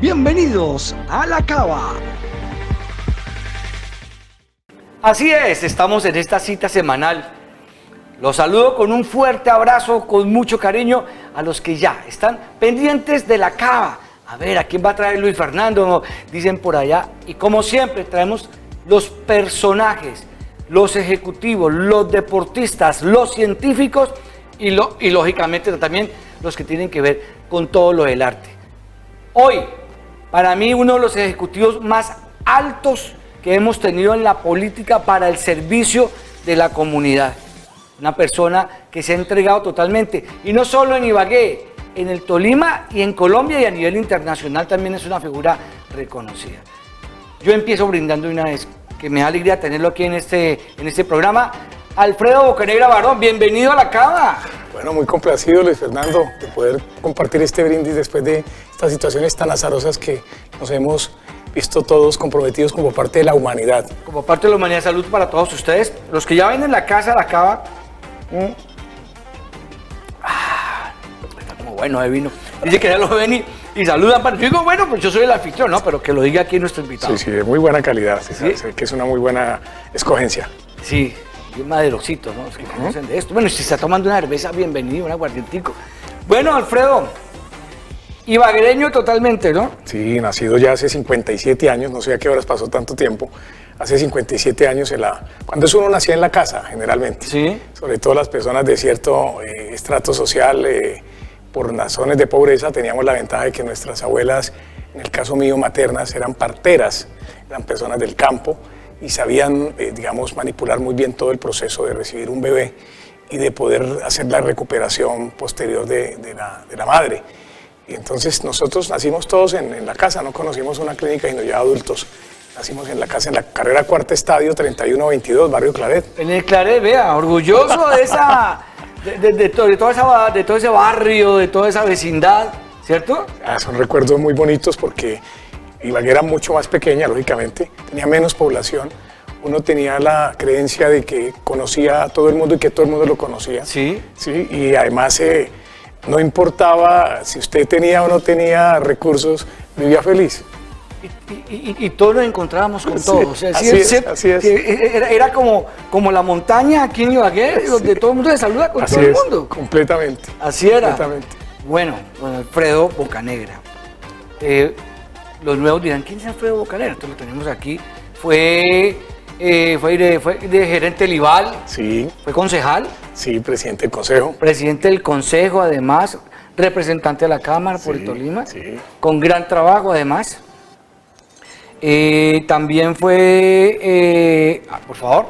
Bienvenidos a La Cava. Así es, estamos en esta cita semanal. Los saludo con un fuerte abrazo, con mucho cariño a los que ya están pendientes de La Cava. A ver, ¿a quién va a traer Luis Fernando? Dicen por allá. Y como siempre, traemos los personajes, los ejecutivos, los deportistas, los científicos y lógicamente también los que tienen que ver con todo lo del arte. Hoy, para mí, uno de los ejecutivos más altos que hemos tenido en la política para el servicio de la comunidad. Una persona que se ha entregado totalmente, y no solo en Ibagué, en el Tolima y en Colombia, y a nivel internacional también es una figura reconocida. Yo empiezo brindando una vez, que me da alegría tenerlo aquí en este programa. Alfredo Bocanegra Barón, bienvenido a La Cava. Bueno, muy complacido, Luis Fernando, de poder compartir este brindis después de estas situaciones tan azarosas que nos hemos visto todos comprometidos como parte de la humanidad. Como parte de la humanidad, salud para todos ustedes. Los que ya ven en la casa, La Cava. Está como bueno de vino. Dice que ya lo ven y saludan. Yo digo, bueno, pues yo soy el anfitrión, ¿no? Pero que lo diga aquí nuestro invitado. Sí, de muy buena calidad. Sí. Que es una muy buena escogencia. Sí. Bien maderosito, ¿no? Los que conocen de esto. Bueno, si está tomando una cerveza, bienvenido, un aguardientico. Bueno, Alfredo, ibaguereño totalmente, ¿no? Sí, nacido ya hace 57 años, no sé a qué horas pasó tanto tiempo. Hace 57 años, cuando uno nacía en la casa, generalmente. Sí. Sobre todo las personas de cierto estrato social, por razones de pobreza, teníamos la ventaja de que nuestras abuelas, en el caso mío, maternas, eran parteras, eran personas del campo, y sabían, digamos, manipular muy bien todo el proceso de recibir un bebé y de poder hacer la recuperación posterior de la madre. Y entonces nosotros nacimos todos en la casa, no conocimos una clínica sino ya adultos. Nacimos en la casa, en la carrera Cuarta Estadio 3122, Barrio Claret. En el Claret, vea, orgulloso de todo ese barrio, de toda esa vecindad, ¿cierto? Son recuerdos muy bonitos porque Ibagué era mucho más pequeña, lógicamente, tenía menos población. Uno tenía la creencia de que conocía a todo el mundo y que todo el mundo lo conocía. Sí. Sí, y además no importaba si usted tenía o no tenía recursos, vivía feliz. Y todos nos encontrábamos con todos. O sea, así es. Era como la montaña aquí en Ibagué, donde todo el mundo se saluda con todo el mundo. Completamente. Así era. Completamente. Bueno, don Alfredo Bocanegra. Los nuevos dirán, ¿quién es Alfredo Bocanegra? Entonces lo tenemos aquí. Fue de gerente del IVAL. Sí. Fue concejal. Sí, presidente del consejo. Presidente del consejo, además. Representante de la Cámara por el Tolima. Sí. Con gran trabajo, además. También fue, por favor,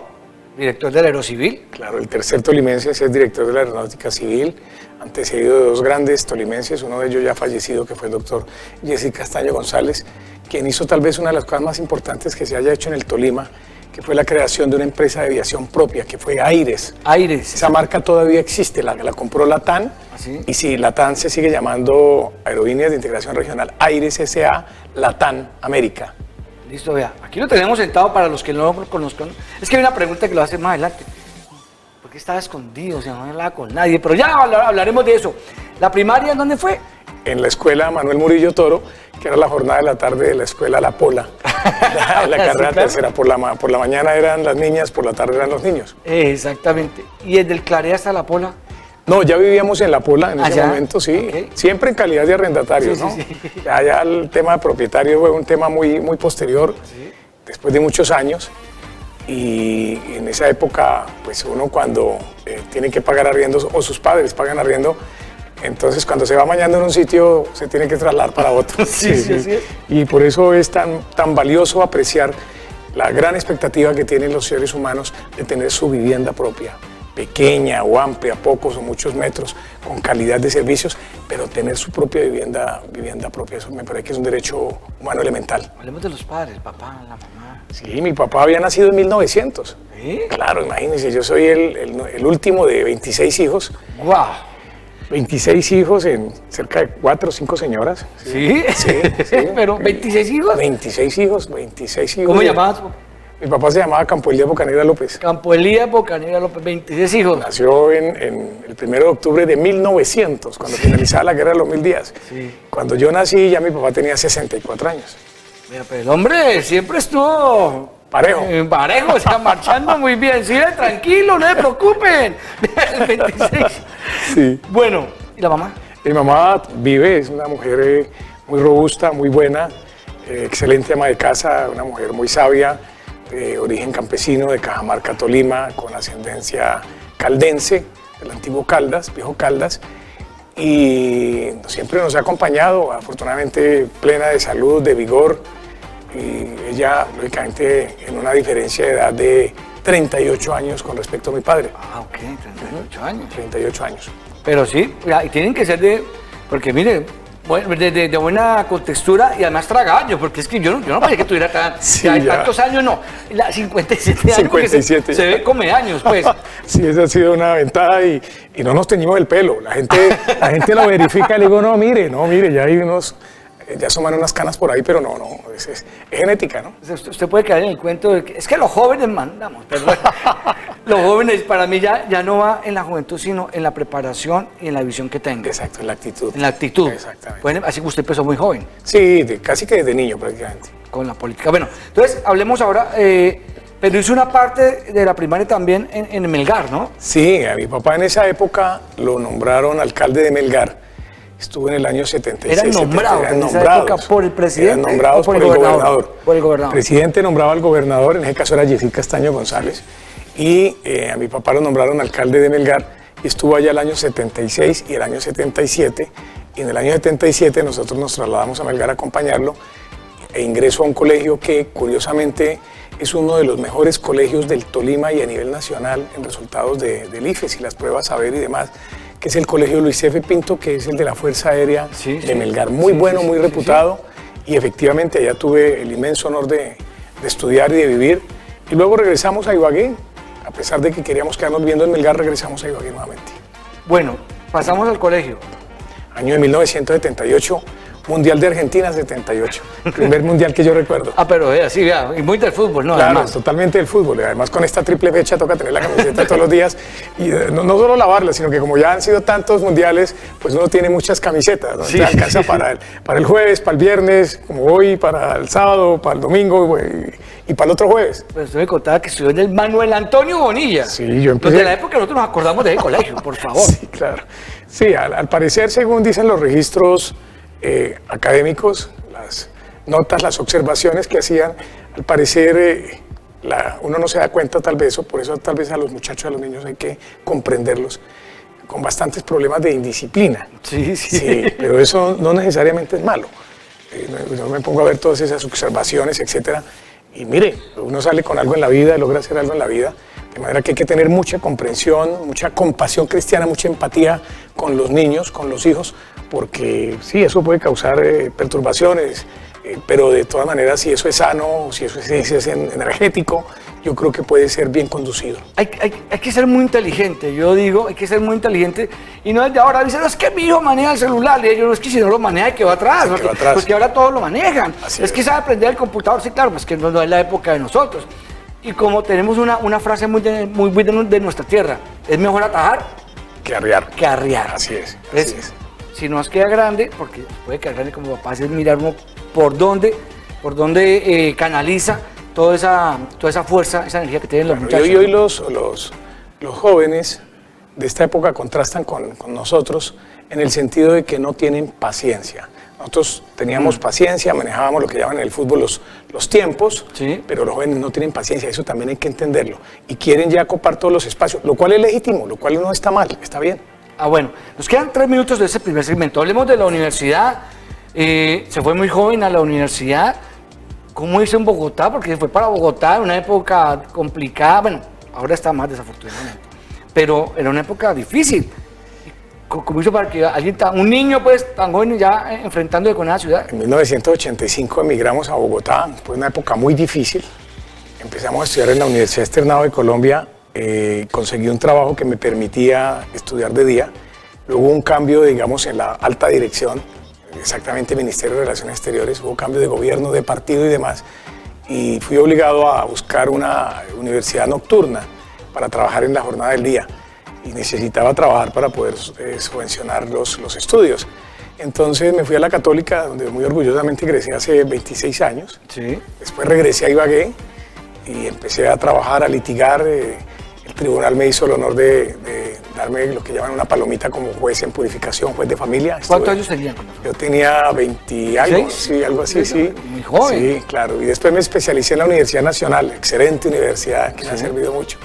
director del Aerocivil. Claro, el tercer tolimense es el director de la Aeronáutica Civil, antecedido de dos grandes tolimenses, uno de ellos ya fallecido, que fue el doctor Jesse Castaño González, quien hizo tal vez una de las cosas más importantes que se haya hecho en el Tolima, que fue la creación de una empresa de aviación propia, que fue Aires. Aires. Esa marca todavía existe, la compró Latam, ¿sí? Y sí, Latam se sigue llamando Aerolíneas de Integración Regional, Aires S.A. Latam América. Listo, vea, aquí lo tenemos sentado para los que no lo conozcan. Es que hay una pregunta que lo hace más adelante. ¿Por qué estaba escondido? O sea, no hablaba con nadie, pero ya hablaremos de eso. ¿La primaria en dónde fue? En la escuela Manuel Murillo Toro, que era la jornada de la tarde de la escuela La Pola. La carrera claro. Tercera, por la mañana eran las niñas, por la tarde eran los niños. Exactamente. ¿Y desde el Claret hasta La Pola? No, ya vivíamos en La Pola en ese momento, sí. Okay. Siempre en calidad de arrendatarios, ¿no? Sí. Ya el tema de propietario fue un tema muy posterior, después de muchos años. Y en esa época, pues uno cuando tiene que pagar arriendos, o sus padres pagan arriendo, entonces cuando se va mañana en un sitio, se tiene que trasladar para otro. Sí. Y por eso es tan valioso apreciar la gran expectativa que tienen los seres humanos de tener su vivienda propia. Pequeña o amplia, pocos o muchos metros, con calidad de servicios, pero tener su propia vivienda propia, eso me parece que es un derecho humano elemental. Hablemos de los padres, el papá, la mamá. Sí, mi papá había nacido en 1900. ¿Sí? Claro, imagínense, yo soy el último de 26 hijos. ¡Guau! 26 hijos en cerca de 4 o 5 señoras. ¿Sí? Sí. ¿Pero 26 hijos? 26 hijos. ¿Cómo llamabas? Mi papá se llamaba Campo Elías Bocanegra López. Campo Elías Bocanegra López, 26 hijos. Nació en el 1 de octubre de 1900, cuando finalizaba la guerra de los 1000 días. Sí. Cuando yo nací, ya mi papá tenía 64 años. Mira, pero el hombre siempre estuvo Parejo. Parejo, o sea, marchando muy bien. Sí, tranquilo, no se preocupen. El 26. Sí. Bueno, ¿y la mamá? Mi mamá vive, es una mujer muy robusta, muy buena, excelente ama de casa, una mujer muy sabia, de origen campesino, de Cajamarca, Tolima, con ascendencia caldense, del antiguo Caldas, viejo Caldas, y siempre nos ha acompañado, afortunadamente plena de salud, de vigor, y ella, lógicamente, en una diferencia de edad de 38 años con respecto a mi padre. Ah, ok, 38 años. 38 años. Pero sí, y tienen que ser porque mire, de buena contextura y además tragaños, porque es que yo no pensé que tuviera Sí, tantos años, no, 57 años, 57 se ve come años, pues. Sí, esa ha sido una ventaja y no nos teñimos el pelo. La gente lo verifica y le digo, no, mire, ya hay ya asoman unas canas por ahí, pero no, es genética, ¿no? Usted puede caer en el cuento de que es que los jóvenes mandamos, perdón. Los jóvenes para mí ya no va en la juventud, sino en la preparación y en la visión que tenga. Exacto, en la actitud. En la actitud. Exactamente. Así que usted empezó muy joven. Sí, casi que desde niño prácticamente. Con la política. Bueno, entonces hablemos ahora, pero hizo una parte de la primaria también en Melgar, ¿no? Sí, a mi papá en esa época lo nombraron alcalde de Melgar. Estuvo en el año 76. Eran nombrados en esa época por el presidente. Eran nombrados por el gobernador. Por el gobernador. El presidente nombraba al gobernador, en ese caso era Yesid Castaño González. Y a mi papá lo nombraron alcalde de Melgar y estuvo allá el año 76 y el año 77. Y en el año 77 nosotros nos trasladamos a Melgar a acompañarlo e ingresó a un colegio que curiosamente es uno de los mejores colegios del Tolima y a nivel nacional en resultados del IFES y las pruebas saber y demás, que es el colegio Luis F. Pinto, que es el de la Fuerza Aérea de Melgar. Muy bueno, muy reputado y efectivamente allá tuve el inmenso honor de estudiar y de vivir. Y luego regresamos a Ibagué. A pesar de que queríamos quedarnos viviendo en Melgar, regresamos a Ibagué nuevamente. Bueno, pasamos al colegio. Año de 1978, Mundial de Argentina 78. Primer mundial que yo recuerdo. Ah, pero así, y muy del fútbol, ¿no? Claro, Además. Totalmente del fútbol. Además, con esta triple fecha toca tener la camiseta todos los días. Y no solo lavarla, sino que como ya han sido tantos mundiales, pues uno tiene muchas camisetas. ¿No? Sí, te alcanza para el jueves, para el viernes, como hoy, para el sábado, para el domingo y para el otro jueves. Pues usted me contaba que estudió en el Manuel Antonio Bonilla. Sí, yo empecé. De la época nosotros nos acordamos de ese colegio, por favor. Sí, claro. Sí, al parecer, según dicen los registros académicos, las notas, las observaciones que hacían, al parecer uno no se da cuenta tal vez, o por eso tal vez a los muchachos, a los niños hay que comprenderlos, con bastantes problemas de indisciplina. Sí. Sí, pero eso no necesariamente es malo. Yo me pongo a ver todas esas observaciones, etcétera, y mire, uno sale con algo en la vida, logra hacer algo en la vida, de manera que hay que tener mucha comprensión, mucha compasión cristiana, mucha empatía con los niños, con los hijos, porque sí, eso puede causar perturbaciones, pero de todas maneras, si eso es sano, si eso es energético, yo creo que puede ser bien conducido. Hay que ser muy inteligente, yo digo, hay que ser muy inteligente, y no desde ahora dicen, no, es que mi hijo maneja el celular, y yo no, es que si no lo maneja, que va atrás, Sí, que va atrás. Porque ahora todos lo manejan. Así es que sabe aprender el computador, sí, claro, pues que no es la época de nosotros. Y como tenemos una frase muy de nuestra tierra, es mejor atajar Que arriar. que arriar. Así es. Si nos queda grande, porque puede quedar grande como papá, es mirar uno por dónde canaliza toda esa fuerza, esa energía que tienen los muchachos. Y hoy los jóvenes de esta época contrastan con nosotros en el sentido de que no tienen paciencia. Nosotros teníamos paciencia, manejábamos lo que llaman en el fútbol los tiempos, Sí. pero los jóvenes no tienen paciencia, eso también hay que entenderlo. Y quieren ya copar todos los espacios, lo cual es legítimo, lo cual no está mal, está bien. Ah, bueno, nos quedan 3 minutos de ese primer segmento. Hablemos de la universidad. Se fue muy joven a la universidad. ¿Cómo hizo en Bogotá? Porque se fue para Bogotá en una época complicada. Bueno, ahora está más desafortunadamente. Pero era una época difícil. ¿Cómo hizo para que un niño pues tan joven ya enfrentándose con esa ciudad? En 1985 emigramos a Bogotá, fue una época muy difícil. Empezamos a estudiar en la Universidad Externado de Colombia, conseguí un trabajo que me permitía estudiar de día. Luego hubo un cambio, digamos, en la alta dirección, exactamente Ministerio de Relaciones Exteriores, hubo cambio de gobierno, de partido y demás. y fui obligado a buscar una universidad nocturna para trabajar en la jornada del día y necesitaba trabajar para poder subvencionar los estudios. Entonces me fui a la Católica, donde muy orgullosamente ingresé hace 26 años. Sí. Después regresé a Ibagué y empecé a trabajar, a litigar. El tribunal me hizo el honor de darme lo que llaman una palomita como juez en purificación, juez de familia. ¿Cuántos años tenían? Yo tenía 20 y algo, sí, algo así, sí. Muy joven. Sí, claro. Y después me especialicé en la Universidad Nacional, excelente universidad que me ha servido mucho.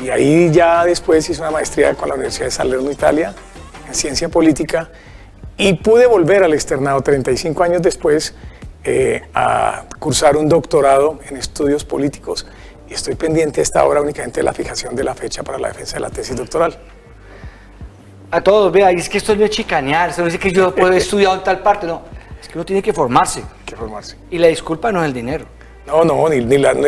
Y ahí ya después hice una maestría con la Universidad de Salerno, Italia, en ciencia política. Y pude volver al externado 35 años después a cursar un doctorado en estudios políticos. Y estoy pendiente esta hora únicamente de la fijación de la fecha para la defensa de la tesis doctoral. A todos, vea, y es que esto no es chicanear, esto no es que yo puedo estudiar en tal parte, no. Es que uno tiene que formarse. Que formarse. Y la disculpa no es el dinero. No, ni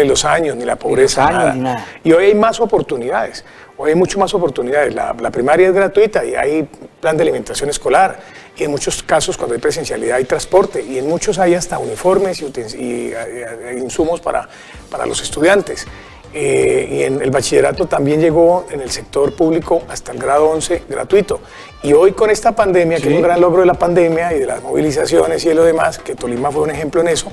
los años, ni la pobreza, ni los años, ni nada. Y hoy hay más oportunidades, hoy hay mucho más oportunidades. La primaria es gratuita y hay plan de alimentación escolar. Y en muchos casos, cuando hay presencialidad, hay transporte. Y en muchos hay hasta uniformes y insumos para los estudiantes. Y en el bachillerato también llegó en el sector público hasta el grado 11 gratuito. Y hoy con esta pandemia, que es un gran logro de la pandemia y de las movilizaciones y de lo demás, que Tolima fue un ejemplo en eso,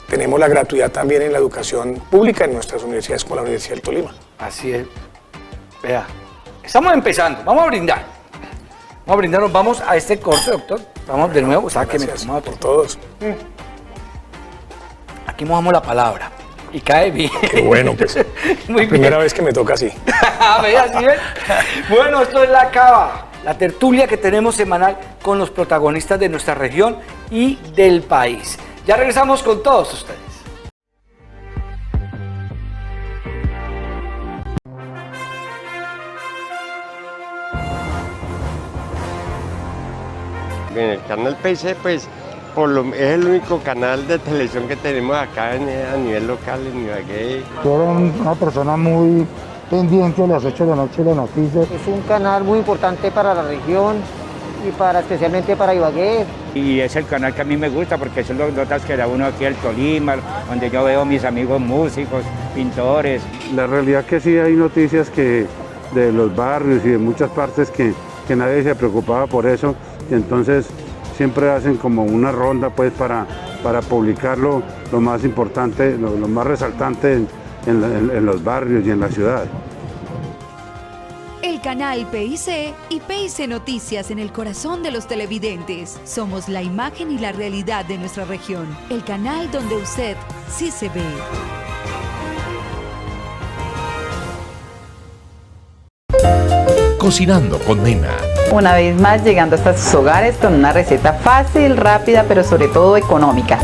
tenemos la gratuidad también en la educación pública en nuestras universidades como la Universidad del Tolima. Así es. Vea, estamos empezando, vamos a brindar. Vamos a brindarnos, vamos a este corte, doctor. Vamos de nuevo, sáqueme. Gracias por todos. Aquí mojamos la palabra y cae bien. Qué bueno, pues. Muy Primera bien. vez que me toca así. ¿Vea, sí ven? Bueno, esto es La Cava, la tertulia que tenemos semanal con los protagonistas de nuestra región y del país. Ya regresamos con todos ustedes. En el canal PC, pues, es el único canal de televisión que tenemos acá a nivel local en Ibagué. Yo era una persona muy pendiente a las 8 de la noche de las noticias. Es un canal muy importante para la región y especialmente para Ibagué. Y es el canal que a mí me gusta porque son las notas que da uno aquí al Tolima, donde yo veo a mis amigos músicos, pintores. La realidad que sí hay noticias que de los barrios y de muchas partes que nadie se preocupaba por eso, y entonces siempre hacen como una ronda pues para publicarlo lo más importante, lo más resaltante en los barrios y en la ciudad. El canal PIC y PIC Noticias en el corazón de los televidentes. Somos la imagen y la realidad de nuestra región. El canal donde usted sí se ve. Cocinando con Nena. Una vez más llegando hasta sus hogares con una receta fácil, rápida, pero sobre todo económica.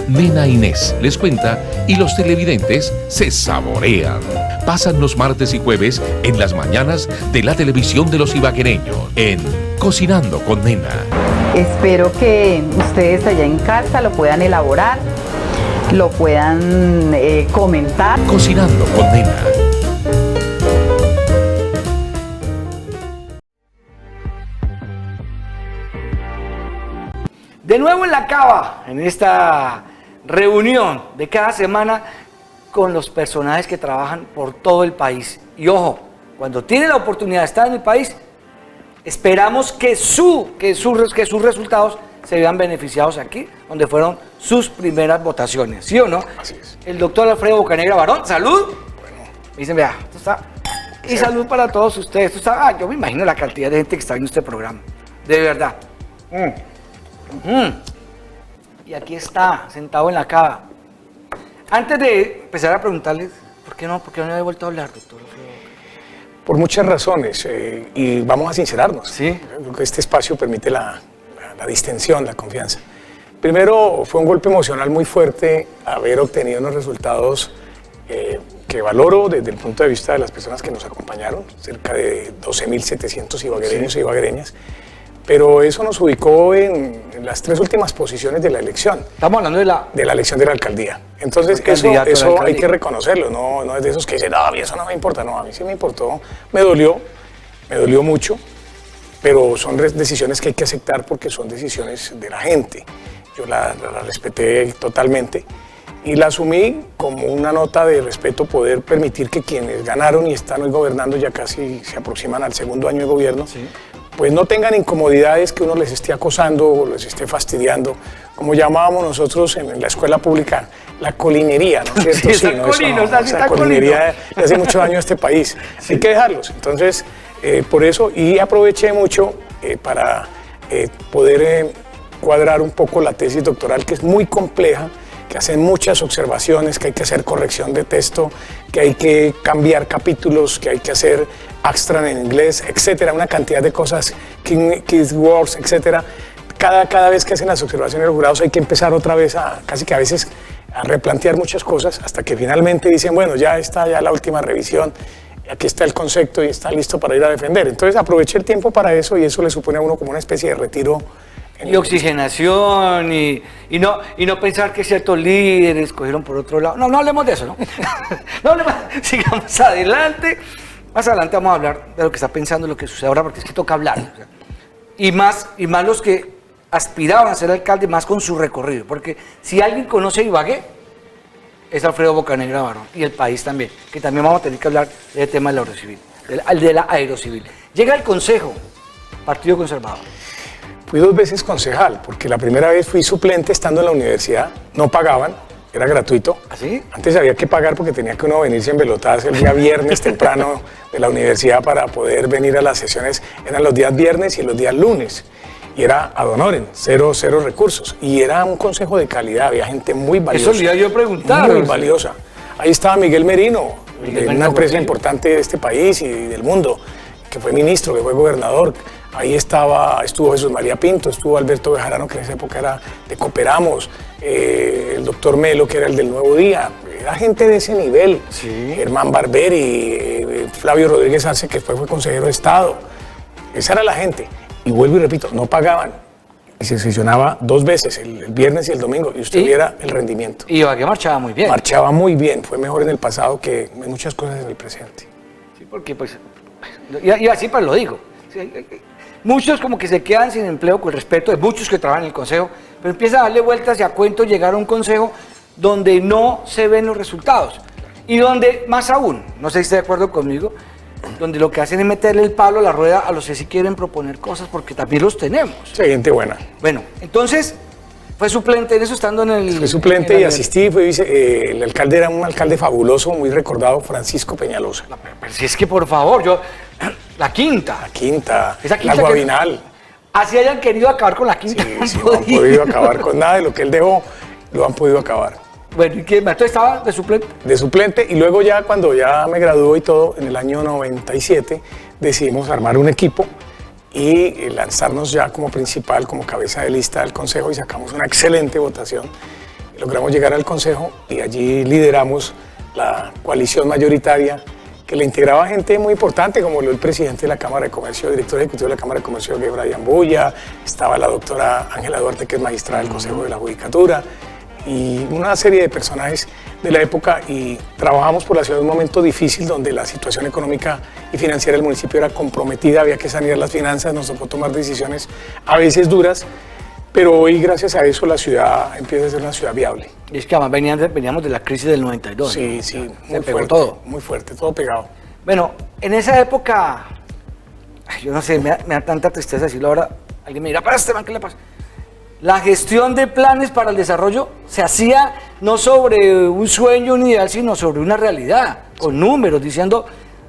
Nena Inés les cuenta y los televidentes se saborean. Pasan los martes y jueves en las mañanas de la televisión de los ibaguereños en Cocinando con Nena. Espero que ustedes allá en casa lo puedan elaborar, lo puedan comentar. Cocinando con Nena. De nuevo en La Cava, en esta reunión de cada semana con los personajes que trabajan por todo el país. Y ojo, cuando tienen la oportunidad de estar en el país, esperamos que sus resultados se vean beneficiados aquí, donde fueron sus primeras votaciones, ¿sí o no? Así es. El doctor Alfredo Bocanegra Barón, salud. Me dicen, vea, esto está... Y salud para todos ustedes. Esto está... yo me imagino la cantidad de gente que está viendo este programa. De verdad. Y aquí está, sentado en la cava. Antes de empezar a preguntarles, ¿por qué no he vuelto a hablar, doctor? Por muchas razones, y vamos a sincerarnos. Sí. Creo que este espacio permite la distensión, la confianza. Primero, fue un golpe emocional muy fuerte haber obtenido unos resultados que valoro desde el punto de vista de las personas que nos acompañaron, cerca de 12.700 ibaguereños y ibaguereñas. Pero eso nos ubicó en las 3 últimas posiciones de la elección. Estamos hablando de la elección de la alcaldía. Entonces, eso hay que reconocerlo, no es de esos que dicen, no, a mí eso no me importa, no, a mí sí me importó, me dolió mucho, pero son decisiones que hay que aceptar porque son decisiones de la gente. Yo la respeté totalmente y la asumí como una nota de respeto, poder permitir que quienes ganaron y están hoy gobernando, ya casi se aproximan al segundo año de gobierno, pues no tengan incomodidades que uno les esté acosando o les esté fastidiando, como llamábamos nosotros en la escuela pública, la colinería, ¿no es cierto? Sí, esa colinería le hace mucho daño a este país. Hay que dejarlos. Entonces, por eso, y aproveché mucho para poder cuadrar un poco la tesis doctoral, que es muy compleja, que hacen muchas observaciones, que hay que hacer corrección de texto, que hay que cambiar capítulos, que hay que hacer abstract en inglés, etcétera, una cantidad de cosas, keywords, etcétera. Cada vez que hacen las observaciones los jurados hay que empezar otra vez casi que a veces a replantear muchas cosas hasta que finalmente dicen, bueno, ya está ya la última revisión, aquí está el concepto y está listo para ir a defender. Entonces aproveché el tiempo para eso y eso le supone a uno como una especie de retiro. Y oxigenación y no pensar que ciertos líderes cogieron por otro lado. No hablemos de eso, ¿no? No hablemos, sigamos adelante. Más adelante vamos a hablar de lo que está pensando, lo que sucede ahora, porque es que toca hablar. O sea, y más los que aspiraban a ser alcalde, más con su recorrido. Porque si alguien conoce Ibagué, es Alfredo Bocanegra Barón, y el país también, que también vamos a tener que hablar del tema del aerocivil, de la aerocivil. Llega el Consejo, Partido Conservador. Fui 2 veces concejal, porque la primera vez fui suplente estando en la universidad, no pagaban, era gratuito. ¿Así? Antes había que pagar porque tenía que uno venirse en velotadas el día viernes temprano de la universidad para poder venir a las sesiones. Eran los días viernes y los días lunes. Y era ad honorem, cero recursos. Y era un consejo de calidad, había gente muy valiosa. Eso le iba yo a preguntar. Muy valiosa. Ahí estaba Miguel Merino, de una empresa importante de este país y del mundo, que fue ministro, que fue gobernador. Ahí estuvo Jesús María Pinto, estuvo Alberto Bejarano, que en esa época era de Cooperamos, el doctor Melo, que era el del Nuevo Día. Era gente de ese nivel. Sí. Germán Barberi, Flavio Rodríguez Arce, que fue consejero de Estado. Esa era la gente. Y vuelvo y repito, no pagaban. Y se sesionaba 2 veces, el viernes y el domingo, y usted viera el rendimiento. Y Ibagué marchaba muy bien. Marchaba muy bien, fue mejor en el pasado que en muchas cosas en el presente. Sí, porque pues, y así pues lo digo. Sí, muchos como que se quedan sin empleo, con respeto de muchos que trabajan en el consejo, pero empieza a darle vueltas y a cuentos llegar a un consejo donde no se ven los resultados. Y donde, más aún, no sé si está de acuerdo conmigo, donde lo que hacen es meterle el palo a la rueda a los que sí quieren proponer cosas, porque también los tenemos. Sí, gente buena. Bueno, entonces, fue suplente en eso, estando en el... Fui suplente y asistí, el alcalde era un alcalde fabuloso, muy recordado, Francisco Peñalosa. Pero si es que, por favor, la quinta. La quinta, Esa quinta la Guabinal. Así hayan querido acabar con la quinta. Sí, no han podido acabar con nada de lo que él dejó, lo han podido acabar. Bueno, ¿y qué? ¿Entonces estaba de suplente? De suplente, y luego ya cuando ya me graduó y todo, en el año 97, decidimos armar un equipo y lanzarnos ya como principal, como cabeza de lista del consejo, y sacamos una excelente votación. Logramos llegar al consejo y allí lideramos la coalición mayoritaria que le integraba gente muy importante, como el presidente de la Cámara de Comercio, director ejecutivo de la Cámara de Comercio, Brian Bulla, estaba la doctora Ángela Duarte, que es magistrada del Consejo de la Judicatura, y una serie de personajes de la época, y trabajamos por la ciudad en un momento difícil donde la situación económica y financiera del municipio era comprometida, había que sanear las finanzas, nos tocó tomar decisiones a veces duras, pero hoy gracias a eso la ciudad empieza a ser una ciudad viable. Y es que además veníamos de la crisis del 92. Sí, ¿no? sí, muy fuerte, todo. Muy fuerte, todo pegado. Bueno, en esa época, yo no sé, me da tanta tristeza decirlo ahora, alguien me dirá, para Esteban, ¿qué le pasa? La gestión de planes para el desarrollo se hacía no sobre un sueño, un ideal, sino sobre una realidad, con números, diciendo,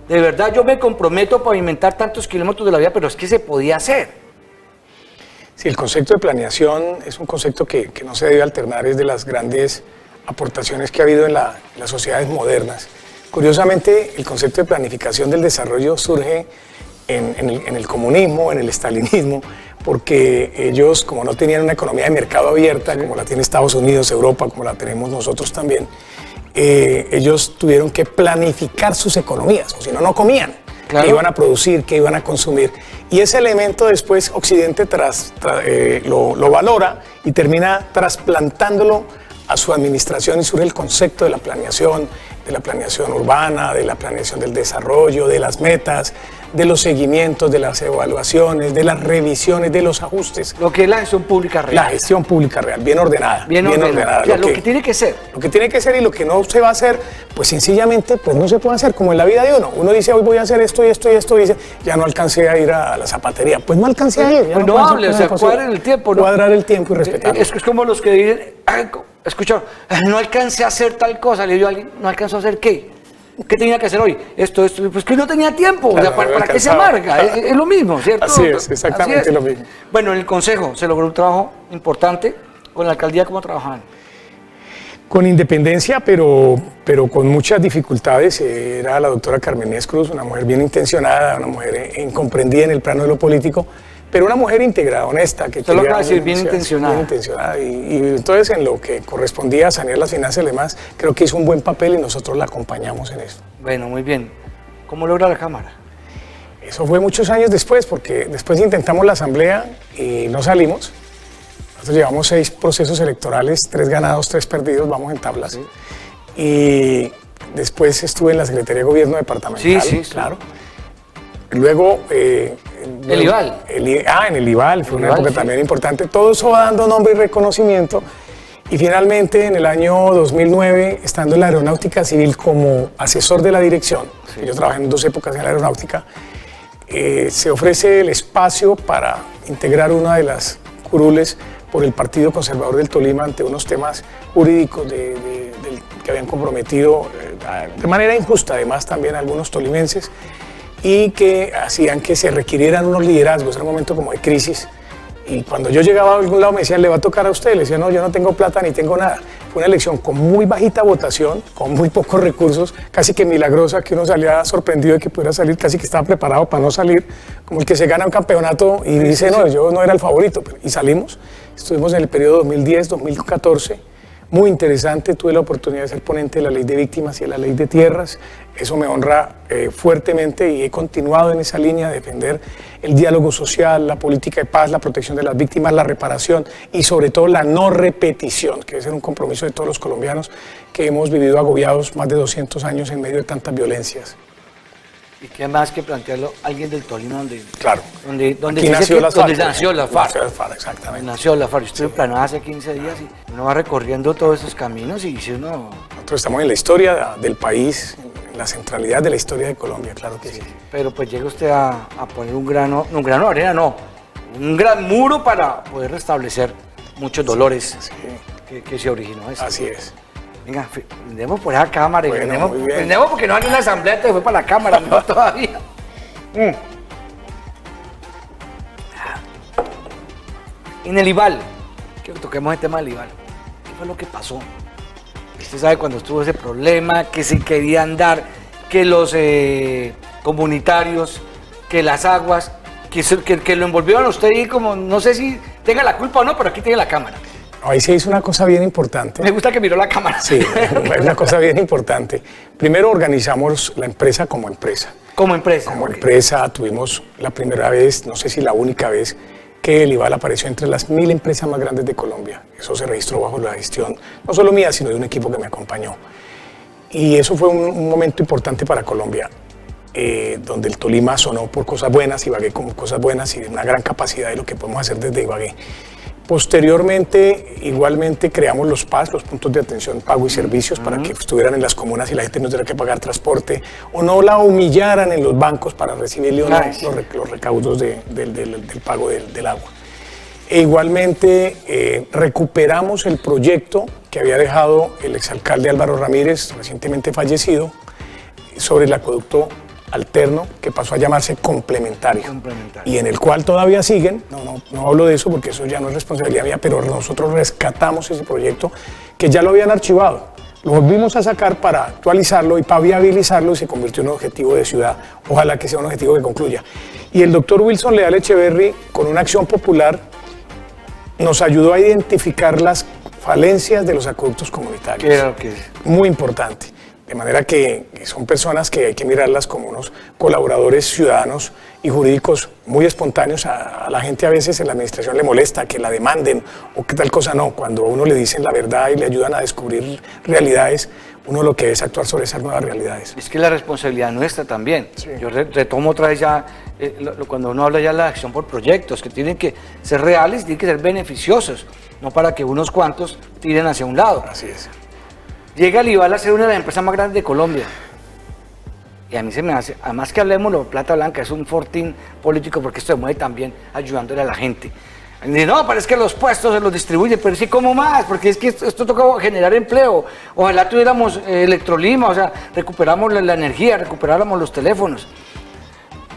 de verdad yo me comprometo a pavimentar tantos kilómetros de la vía, pero es que se podía hacer. Sí, el concepto de planeación es un concepto que no se debe alternar, es de las grandes aportaciones que ha habido en las sociedades modernas. Curiosamente, el concepto de planificación del desarrollo surge en el comunismo, en el estalinismo, porque ellos, como no tenían una economía de mercado abierta, como la tiene Estados Unidos, Europa, como la tenemos nosotros también, ellos tuvieron que planificar sus economías, o si no, no comían. Claro. Qué iban a producir, qué iban a consumir. Y ese elemento después Occidente lo valora y termina trasplantándolo a su administración, y surge el concepto de la planeación urbana, de la planeación del desarrollo, de las metas, de los seguimientos, de las evaluaciones, de las revisiones, de los ajustes. Lo que es la gestión pública real. La gestión pública real, bien ordenada. Bien ordenada. O sea, lo que tiene que ser. Lo que tiene que ser, y lo que no se va a hacer, pues sencillamente pues no se puede hacer, como en la vida de uno. Uno dice, hoy voy a hacer esto y esto y esto, y dice, ya no alcancé a ir a la zapatería. Pues no alcancé a ir. Pues no hable, o sea, cuadren el tiempo. ¿No? Cuadrar el tiempo y respetarlo. Es como los que dicen, escucha, no alcancé a hacer tal cosa. Le digo a alguien, ¿no alcanzó a hacer qué? ¿Qué tenía que hacer hoy? Esto, pues que no tenía tiempo. Claro, o sea, ¿para qué se amarga? Es lo mismo, ¿cierto? Así es, exactamente Así es. lo mismo. Bueno, en el Consejo se logró un trabajo importante. ¿Con la alcaldía cómo trabajaban? Con independencia, pero con muchas dificultades. Era la doctora Carmen Inés Cruz, una mujer bien intencionada, una mujer incomprendida en el plano de lo político, pero una mujer íntegra, honesta. Que usted lo acaba de decir, bien intencionada. Bien intencionada. Y entonces, en lo que correspondía a sanear las finanzas y demás, creo que hizo un buen papel y nosotros la acompañamos en eso. Bueno, muy bien. ¿Cómo logra la Cámara? Eso fue muchos años después, porque después intentamos la asamblea y no salimos. Nosotros llevamos 6 procesos electorales, 3 ganados, 3 perdidos, vamos en tablas. Sí. Y después estuve en la Secretaría de Gobierno Departamental, sí. Claro. Luego... el IVAL. En el IVAL, fue una época también importante. Todo eso va dando nombre y reconocimiento. Y finalmente, en el año 2009, estando en la Aeronáutica Civil como asesor de la dirección, yo trabajé en 2 épocas en la Aeronáutica, se ofrece el espacio para integrar una de las curules por el Partido Conservador del Tolima ante unos temas jurídicos que habían comprometido de manera injusta, además, también a algunos tolimenses, y que hacían que se requirieran unos liderazgos. Era un momento como de crisis. Y cuando yo llegaba a algún lado me decían, le va a tocar a usted. Le decía, no, yo no tengo plata ni tengo nada. Fue una elección con muy bajita votación, con muy pocos recursos, casi que milagrosa, que uno salía sorprendido de que pudiera salir, casi que estaba preparado para no salir, como el que se gana un campeonato y dice, no, yo no era el favorito. Y salimos, estuvimos en el periodo 2010-2014, muy interesante. Tuve la oportunidad de ser ponente de la ley de víctimas y de la ley de tierras. Eso me honra fuertemente y he continuado en esa línea de defender el diálogo social, la política de paz, la protección de las víctimas, la reparación y sobre todo la no repetición, que debe ser un compromiso de todos los colombianos que hemos vivido agobiados más de 200 años en medio de tantas violencias. ¿Y qué más que plantearlo alguien del Tolima donde, claro, donde nació la FARC? Donde nació la FARC. Exactamente. Nació la FARC. Yo estuve en Planada hace 15 días y uno va recorriendo todos esos caminos y dice uno... Nosotros estamos en la historia del país, en la centralidad de la historia de Colombia, claro que sí. Pero pues llega usted a poner un grano de arena, no, un gran muro para poder restablecer muchos dolores que se originó eso. Así es. Venga, vendemos por esa cámara y bueno, vendemos porque no hay una asamblea, te fue para la cámara, no todavía. En el IVAL, quiero que toquemos el tema del IVAL. ¿Qué fue lo que pasó? Usted sabe cuando estuvo ese problema, que se querían dar, que los comunitarios, que las aguas, que lo envolvieron a usted y como, no sé si tenga la culpa o no, pero aquí tiene la cámara. Ahí se hizo una cosa bien importante. Me gusta que miró la cámara. Sí, una cosa bien importante. Primero organizamos la empresa como empresa. Como empresa. Como empresa tuvimos la primera vez, no sé si la única vez, que el IVAL apareció entre las 1000 empresas más grandes de Colombia. Eso se registró bajo la gestión, no solo mía, sino de un equipo que me acompañó. Y eso fue un momento importante para Colombia, donde el Tolima sonó por cosas buenas, Ibagué como cosas buenas y una gran capacidad de lo que podemos hacer desde Ibagué. Posteriormente, igualmente creamos los PAS, los puntos de atención, pago y servicios, para que estuvieran en las comunas y la gente no tuviera que pagar transporte o no la humillaran en los bancos para recibirle los recaudos del pago del agua. E igualmente recuperamos el proyecto que había dejado el exalcalde Álvaro Ramírez, recientemente fallecido, sobre el acueducto alterno, que pasó a llamarse complementario, y en el cual todavía siguen. No hablo de eso porque eso ya no es responsabilidad mía, pero nosotros rescatamos ese proyecto que ya lo habían archivado, lo volvimos a sacar para actualizarlo y para viabilizarlo, y se convirtió en un objetivo de ciudad. Ojalá que sea un objetivo que concluya. Y el doctor Wilson Leal Echeverry, con una acción popular, nos ayudó a identificar las falencias de los acueductos comunitarios. ¿Qué era lo que? Muy importante. De manera que son personas que hay que mirarlas como unos colaboradores ciudadanos y jurídicos muy espontáneos. A la gente a veces en la administración le molesta que la demanden o que tal cosa. No, cuando a uno le dicen la verdad y le ayudan a descubrir realidades, uno lo que es actuar sobre esas nuevas realidades. Es que la responsabilidad nuestra también. Sí. Yo retomo otra vez ya, cuando uno habla ya de la acción por proyectos, que tienen que ser reales, tienen que ser beneficiosos, no para que unos cuantos tiren hacia un lado. Así es. Llega el IVAL a ser una de las empresas más grandes de Colombia. Y a mí se me hace, además que hablemos de plata blanca, es un fortín político porque esto se mueve también ayudándole a la gente. Y dice, no, pero es que los puestos se los distribuyen, pero sí, ¿cómo más? Porque es que esto toca generar empleo. Ojalá tuviéramos Electrolima, o sea, recuperamos la energía, recuperáramos los teléfonos.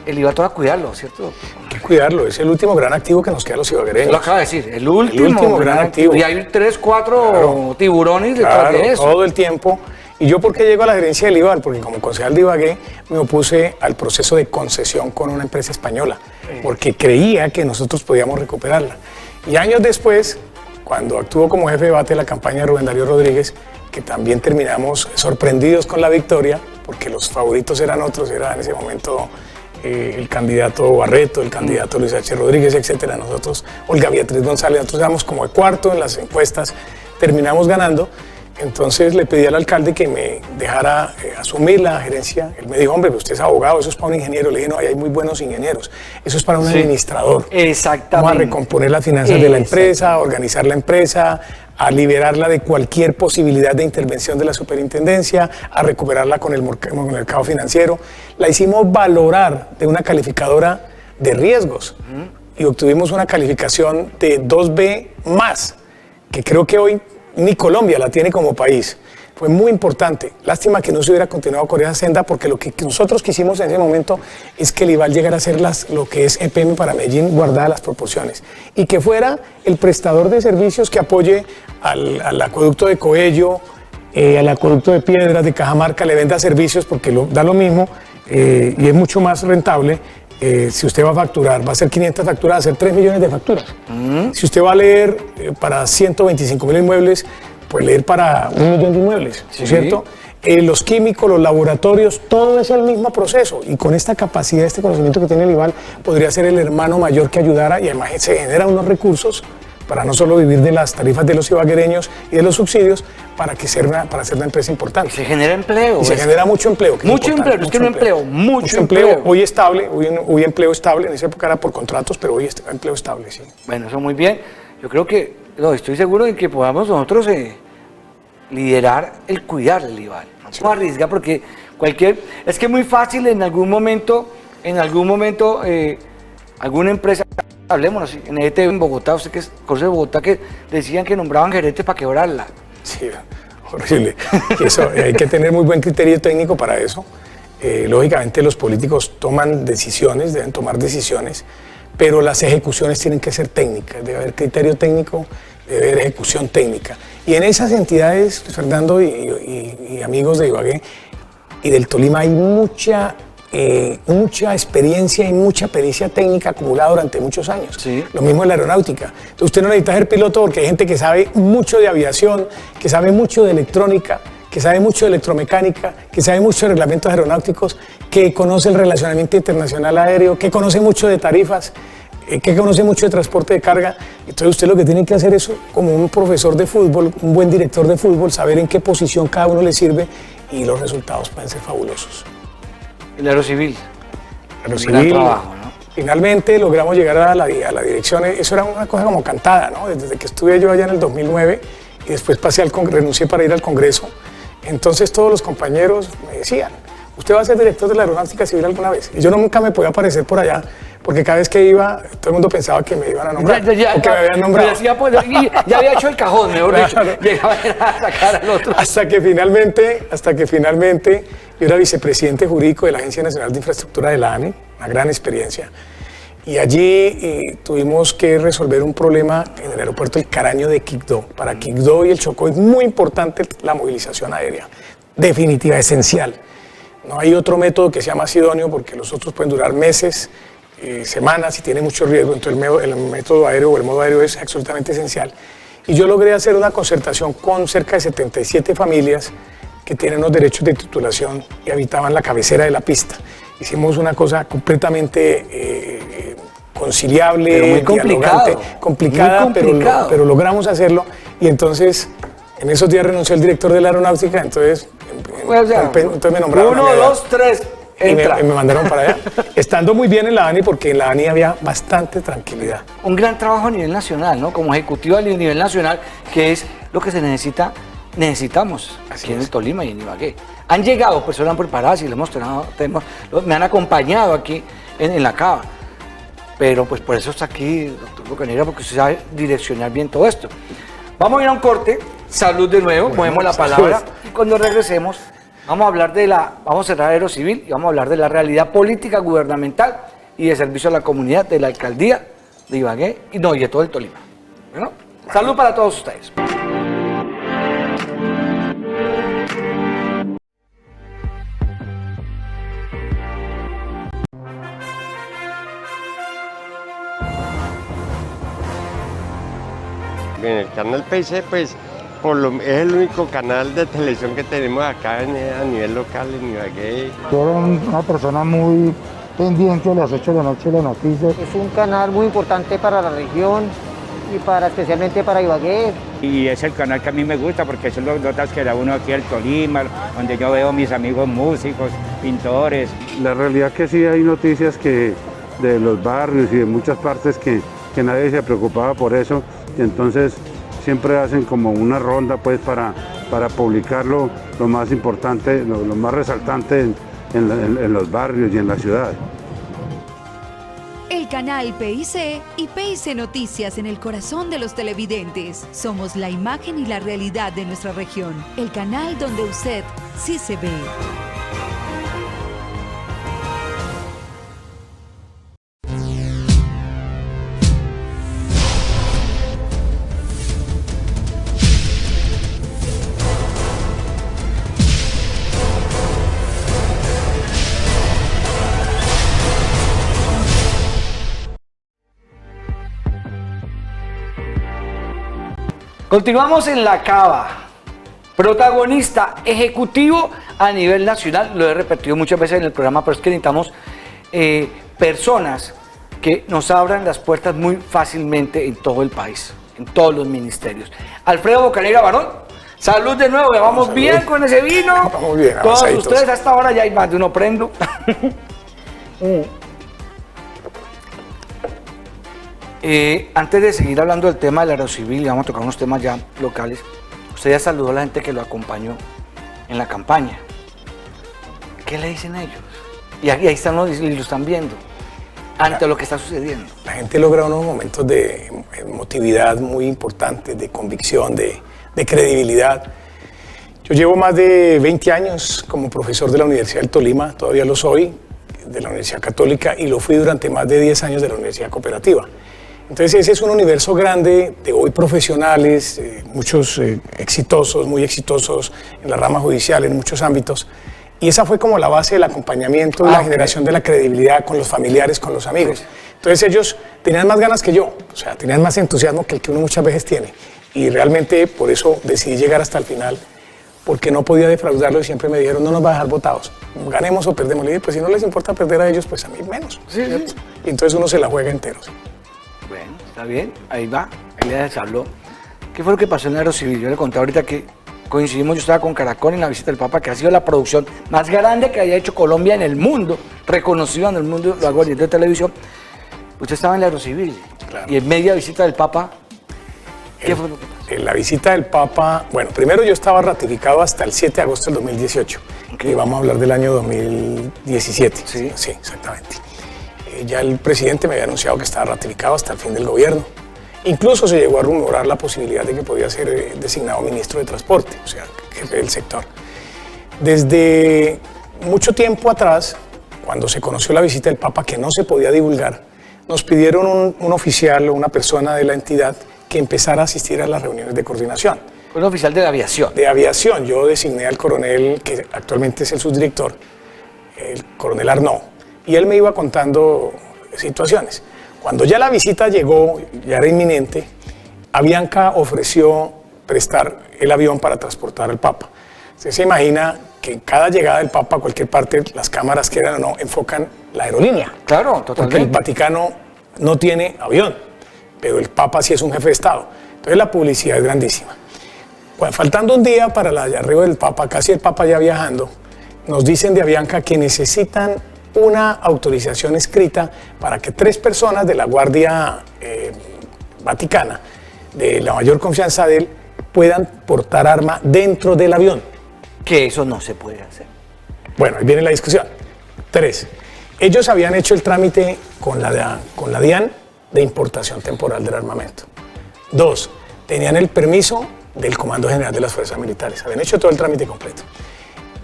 El IVA toca cuidarlo, ¿cierto? Hay que cuidarlo, es el último gran activo que nos queda a los ibaguereños. Lo acaba de decir, el último gran activo. Y hay 3, 4 tiburones detrás de eso. Todo el tiempo. ¿Y yo por qué llego a la gerencia del IVAL? Porque como concejal de Ibagué me opuse al proceso de concesión con una empresa española, porque creía que nosotros podíamos recuperarla. Y años después, cuando actuó como jefe de debate de la campaña de Rubén Darío Rodríguez, que también terminamos sorprendidos con la victoria, porque los favoritos eran otros, era en ese momento el candidato Barreto, el candidato Luis H. Rodríguez, etcétera. Nosotros, Olga Beatriz González, nosotros éramos como de cuarto en las encuestas, terminamos ganando. Entonces le pedí al alcalde que me dejara asumir la gerencia. Él me dijo, hombre, usted es abogado, eso es para un ingeniero. Le dije, no, ahí hay muy buenos ingenieros. Eso es para un administrador. Exactamente. Vamos a recomponer las finanzas de la empresa, a organizar la empresa, a liberarla de cualquier posibilidad de intervención de la superintendencia, a recuperarla con el mercado financiero. La hicimos valorar de una calificadora de riesgos y obtuvimos una calificación de 2B+, que creo que hoy ni Colombia la tiene como país. Fue muy importante. Lástima que no se hubiera continuado con esa senda, porque lo que nosotros quisimos en ese momento es que el IVAL llegara a ser lo que es EPM para Medellín, guardadas las proporciones, y que fuera el prestador de servicios que apoye al acueducto de Coello, al acueducto de Piedras, de Cajamarca, le venda servicios porque da lo mismo y es mucho más rentable. Si usted va a facturar, va a ser 500 facturas, va a ser 3 millones de facturas. Si usted va a leer para 125.000 inmuebles, pues leer para 1 millón de inmuebles, ¿no es cierto? Los químicos, los laboratorios, todo es el mismo proceso. Y con esta capacidad, este conocimiento que tiene el IVAL, podría ser el hermano mayor que ayudara, y además se generan unos recursos para no solo vivir de las tarifas de los ibaguereños y de los subsidios, para ser una empresa importante. Se genera empleo. Y se genera mucho empleo. Mucho empleo, no es que no empleo, mucho empleo. Hoy estable, hoy empleo estable, en esa época era por contratos, pero hoy empleo estable, sí. Bueno, eso muy bien. Yo creo que, estoy seguro de que podamos nosotros liderar el cuidar el IVAL. No sí. Podemos arriesgar porque es que es muy fácil en algún momento, alguna empresa, hablemos en ETV en Bogotá, usted que conoce de Bogotá, que decían que nombraban gerentes para quebrarla. Sí, horrible. Eso, hay que tener muy buen criterio técnico para eso. Lógicamente los políticos toman decisiones, deben tomar decisiones, pero las ejecuciones tienen que ser técnicas, debe haber criterio técnico, debe haber ejecución técnica. Y en esas entidades, Fernando y amigos de Ibagué y del Tolima, hay mucha experiencia y mucha pericia técnica acumulada durante muchos años. Sí. Lo mismo en la aeronáutica. Entonces usted no necesita ser piloto porque hay gente que sabe mucho de aviación, que sabe mucho de electrónica, que sabe mucho de electromecánica, que sabe mucho de reglamentos aeronáuticos, que conoce el relacionamiento internacional aéreo, que conoce mucho de tarifas, que conoce mucho de transporte de carga. Entonces usted lo que tiene que hacer es, como un profesor de fútbol, un buen director de fútbol, saber en qué posición cada uno le sirve, y los resultados pueden ser fabulosos. El aerocivil. Gran trabajo, ¿no? Finalmente logramos llegar a la dirección. Eso era una cosa como cantada, ¿no? Desde que estuve yo allá en el 2009 y después renuncié para ir al Congreso. Entonces todos los compañeros me decían, ¿usted va a ser director de la Aeronáutica Civil alguna vez? Y yo nunca me podía aparecer por allá, porque cada vez que iba, todo el mundo pensaba que me iban a nombrar, o que me habían nombrado. Ya había hecho el cajón, mejor dicho, llegaba a sacar al otro. Hasta que finalmente yo era vicepresidente jurídico de la Agencia Nacional de Infraestructura de la ANE, una gran experiencia. Y allí tuvimos que resolver un problema en el aeropuerto El Caraño de Quibdó. Para Quibdó y el Chocó es muy importante la movilización aérea, definitiva, esencial. No hay otro método que sea más idóneo, porque los otros pueden durar meses, semanas, y tiene mucho riesgo. Entonces el método aéreo o el modo aéreo es absolutamente esencial. Y yo logré hacer una concertación con cerca de 77 familias que tienen los derechos de titulación y habitaban la cabecera de la pista. hicimos una cosa completamente conciliable, Pero muy complicado, dialogante, complicada, muy complicado. pero logramos hacerlo. Y entonces, en esos días renunció el director de la aeronáutica, entonces me nombraron. 1, 2, 3, entra. Y me mandaron para allá. Estando muy bien en la ANI, porque en la ANI había bastante tranquilidad. Un gran trabajo a nivel nacional, ¿no? Como ejecutivo a nivel nacional, que es lo que se necesitamos aquí en el Tolima y en Ibagué. Han llegado personas preparadas y le hemos tenido, me han acompañado aquí en la cava. Pero pues por eso está aquí, doctor Bocanegra, porque usted sabe direccionar bien todo esto. Vamos a ir a un corte, salud de nuevo, movemos la palabra y cuando regresemos vamos a hablar vamos a cerrar Aerocivil y vamos a hablar de la realidad política, gubernamental y de servicio a la comunidad de la alcaldía de Ibagué y de todo el Tolima. ¿Bueno? Salud para todos ustedes. En el canal PIC, pues, es el único canal de televisión que tenemos acá a nivel local en Ibagué. Yo era una persona muy pendiente a las 8 de la noche de las noticias. Es un canal muy importante para la región y especialmente para Ibagué. Y es el canal que a mí me gusta porque son las notas que da uno aquí al Tolima, donde yo veo a mis amigos músicos, pintores. La realidad que sí hay noticias que de los barrios y de muchas partes que nadie se preocupaba por eso, y entonces siempre hacen como una ronda pues para publicarlo lo más importante, lo más resaltante en los barrios y en la ciudad. El canal PIC y PIC Noticias en el corazón de los televidentes. Somos la imagen y la realidad de nuestra región. El canal donde usted sí se ve. Continuamos en la cava. Protagonista ejecutivo a nivel nacional. Lo he repetido muchas veces en el programa, pero es que necesitamos personas que nos abran las puertas muy fácilmente en todo el país, en todos los ministerios. Alfredo Bocanegra Barón, salud de nuevo, vamos bien con ese vino. Vamos bien, todos avanzaditos. ustedes hasta ahora ya hay más de uno prendo. Antes de seguir hablando del tema del Aerocivil, y vamos a tocar unos temas ya locales, usted ya saludó a la gente que lo acompañó en la campaña. ¿Qué le dicen ellos? Y ahí están y lo están viendo, ante lo que está sucediendo. La gente logra unos momentos de emotividad muy importantes, de convicción, de credibilidad. Yo llevo más de 20 años como profesor de la Universidad del Tolima, todavía lo soy, de la Universidad Católica, y lo fui durante más de 10 años de la Universidad Cooperativa. Entonces ese es un universo grande de hoy profesionales, muchos exitosos, muy exitosos en la rama judicial, en muchos ámbitos. Y esa fue como la base del acompañamiento y la generación de la credibilidad con los familiares, con los amigos. Entonces ellos tenían más ganas que yo, o sea, tenían más entusiasmo que el que uno muchas veces tiene. Y realmente por eso decidí llegar hasta el final, porque no podía defraudarlos y siempre me dijeron, no nos va a dejar votados, ganemos o perdemos. Le dije, pues si no les importa perder a ellos, pues a mí menos. Sí. Y entonces uno se la juega entero. ¿Sí? Bueno, está bien, ahí va, ahí les habló. ¿Qué fue lo que pasó en el Aerocivil? Yo le conté ahorita que coincidimos, yo estaba con Caracol en la visita del Papa, que ha sido la producción más grande que haya hecho Colombia en el mundo, reconocido en el mundo, lo hago de televisión. Usted estaba en el Aerocivil, claro. Y en media visita del Papa, ¿qué fue lo que pasó? En la visita del Papa, bueno, primero yo estaba ratificado hasta el 7 de agosto del 2018, okay. Y vamos a hablar del año 2017. Sí, sí, exactamente. Ya el presidente me había anunciado que estaba ratificado hasta el fin del gobierno. Incluso se llegó a rumorar la posibilidad de que podía ser designado ministro de Transporte, o sea, jefe del sector. Desde mucho tiempo atrás, cuando se conoció la visita del Papa, que no se podía divulgar, nos pidieron un oficial o una persona de la entidad que empezara a asistir a las reuniones de coordinación. Un oficial de la aviación. De aviación. Yo designé al coronel, que actualmente es el subdirector, el coronel Arnaud, y él me iba contando situaciones. Cuando ya la visita llegó, ya era inminente, Avianca ofreció prestar el avión para transportar al Papa. Usted se imagina que en cada llegada del Papa a cualquier parte, las cámaras, quieran o no, enfocan la aerolínea. Claro, Porque totalmente. el Vaticano no tiene avión, pero el Papa sí es un jefe de Estado. Entonces la publicidad es grandísima. Faltando un día para el arribo del Papa, casi el Papa ya viajando, nos dicen de Avianca que necesitan una autorización escrita para que 3 personas de la Guardia Vaticana, de la mayor confianza de él, puedan portar arma dentro del avión. Que eso no se puede hacer. Bueno, ahí viene la discusión. 3. Ellos habían hecho el trámite con la DIAN de importación temporal del armamento. 2. Tenían el permiso del Comando General de las Fuerzas Militares. Habían hecho todo el trámite completo.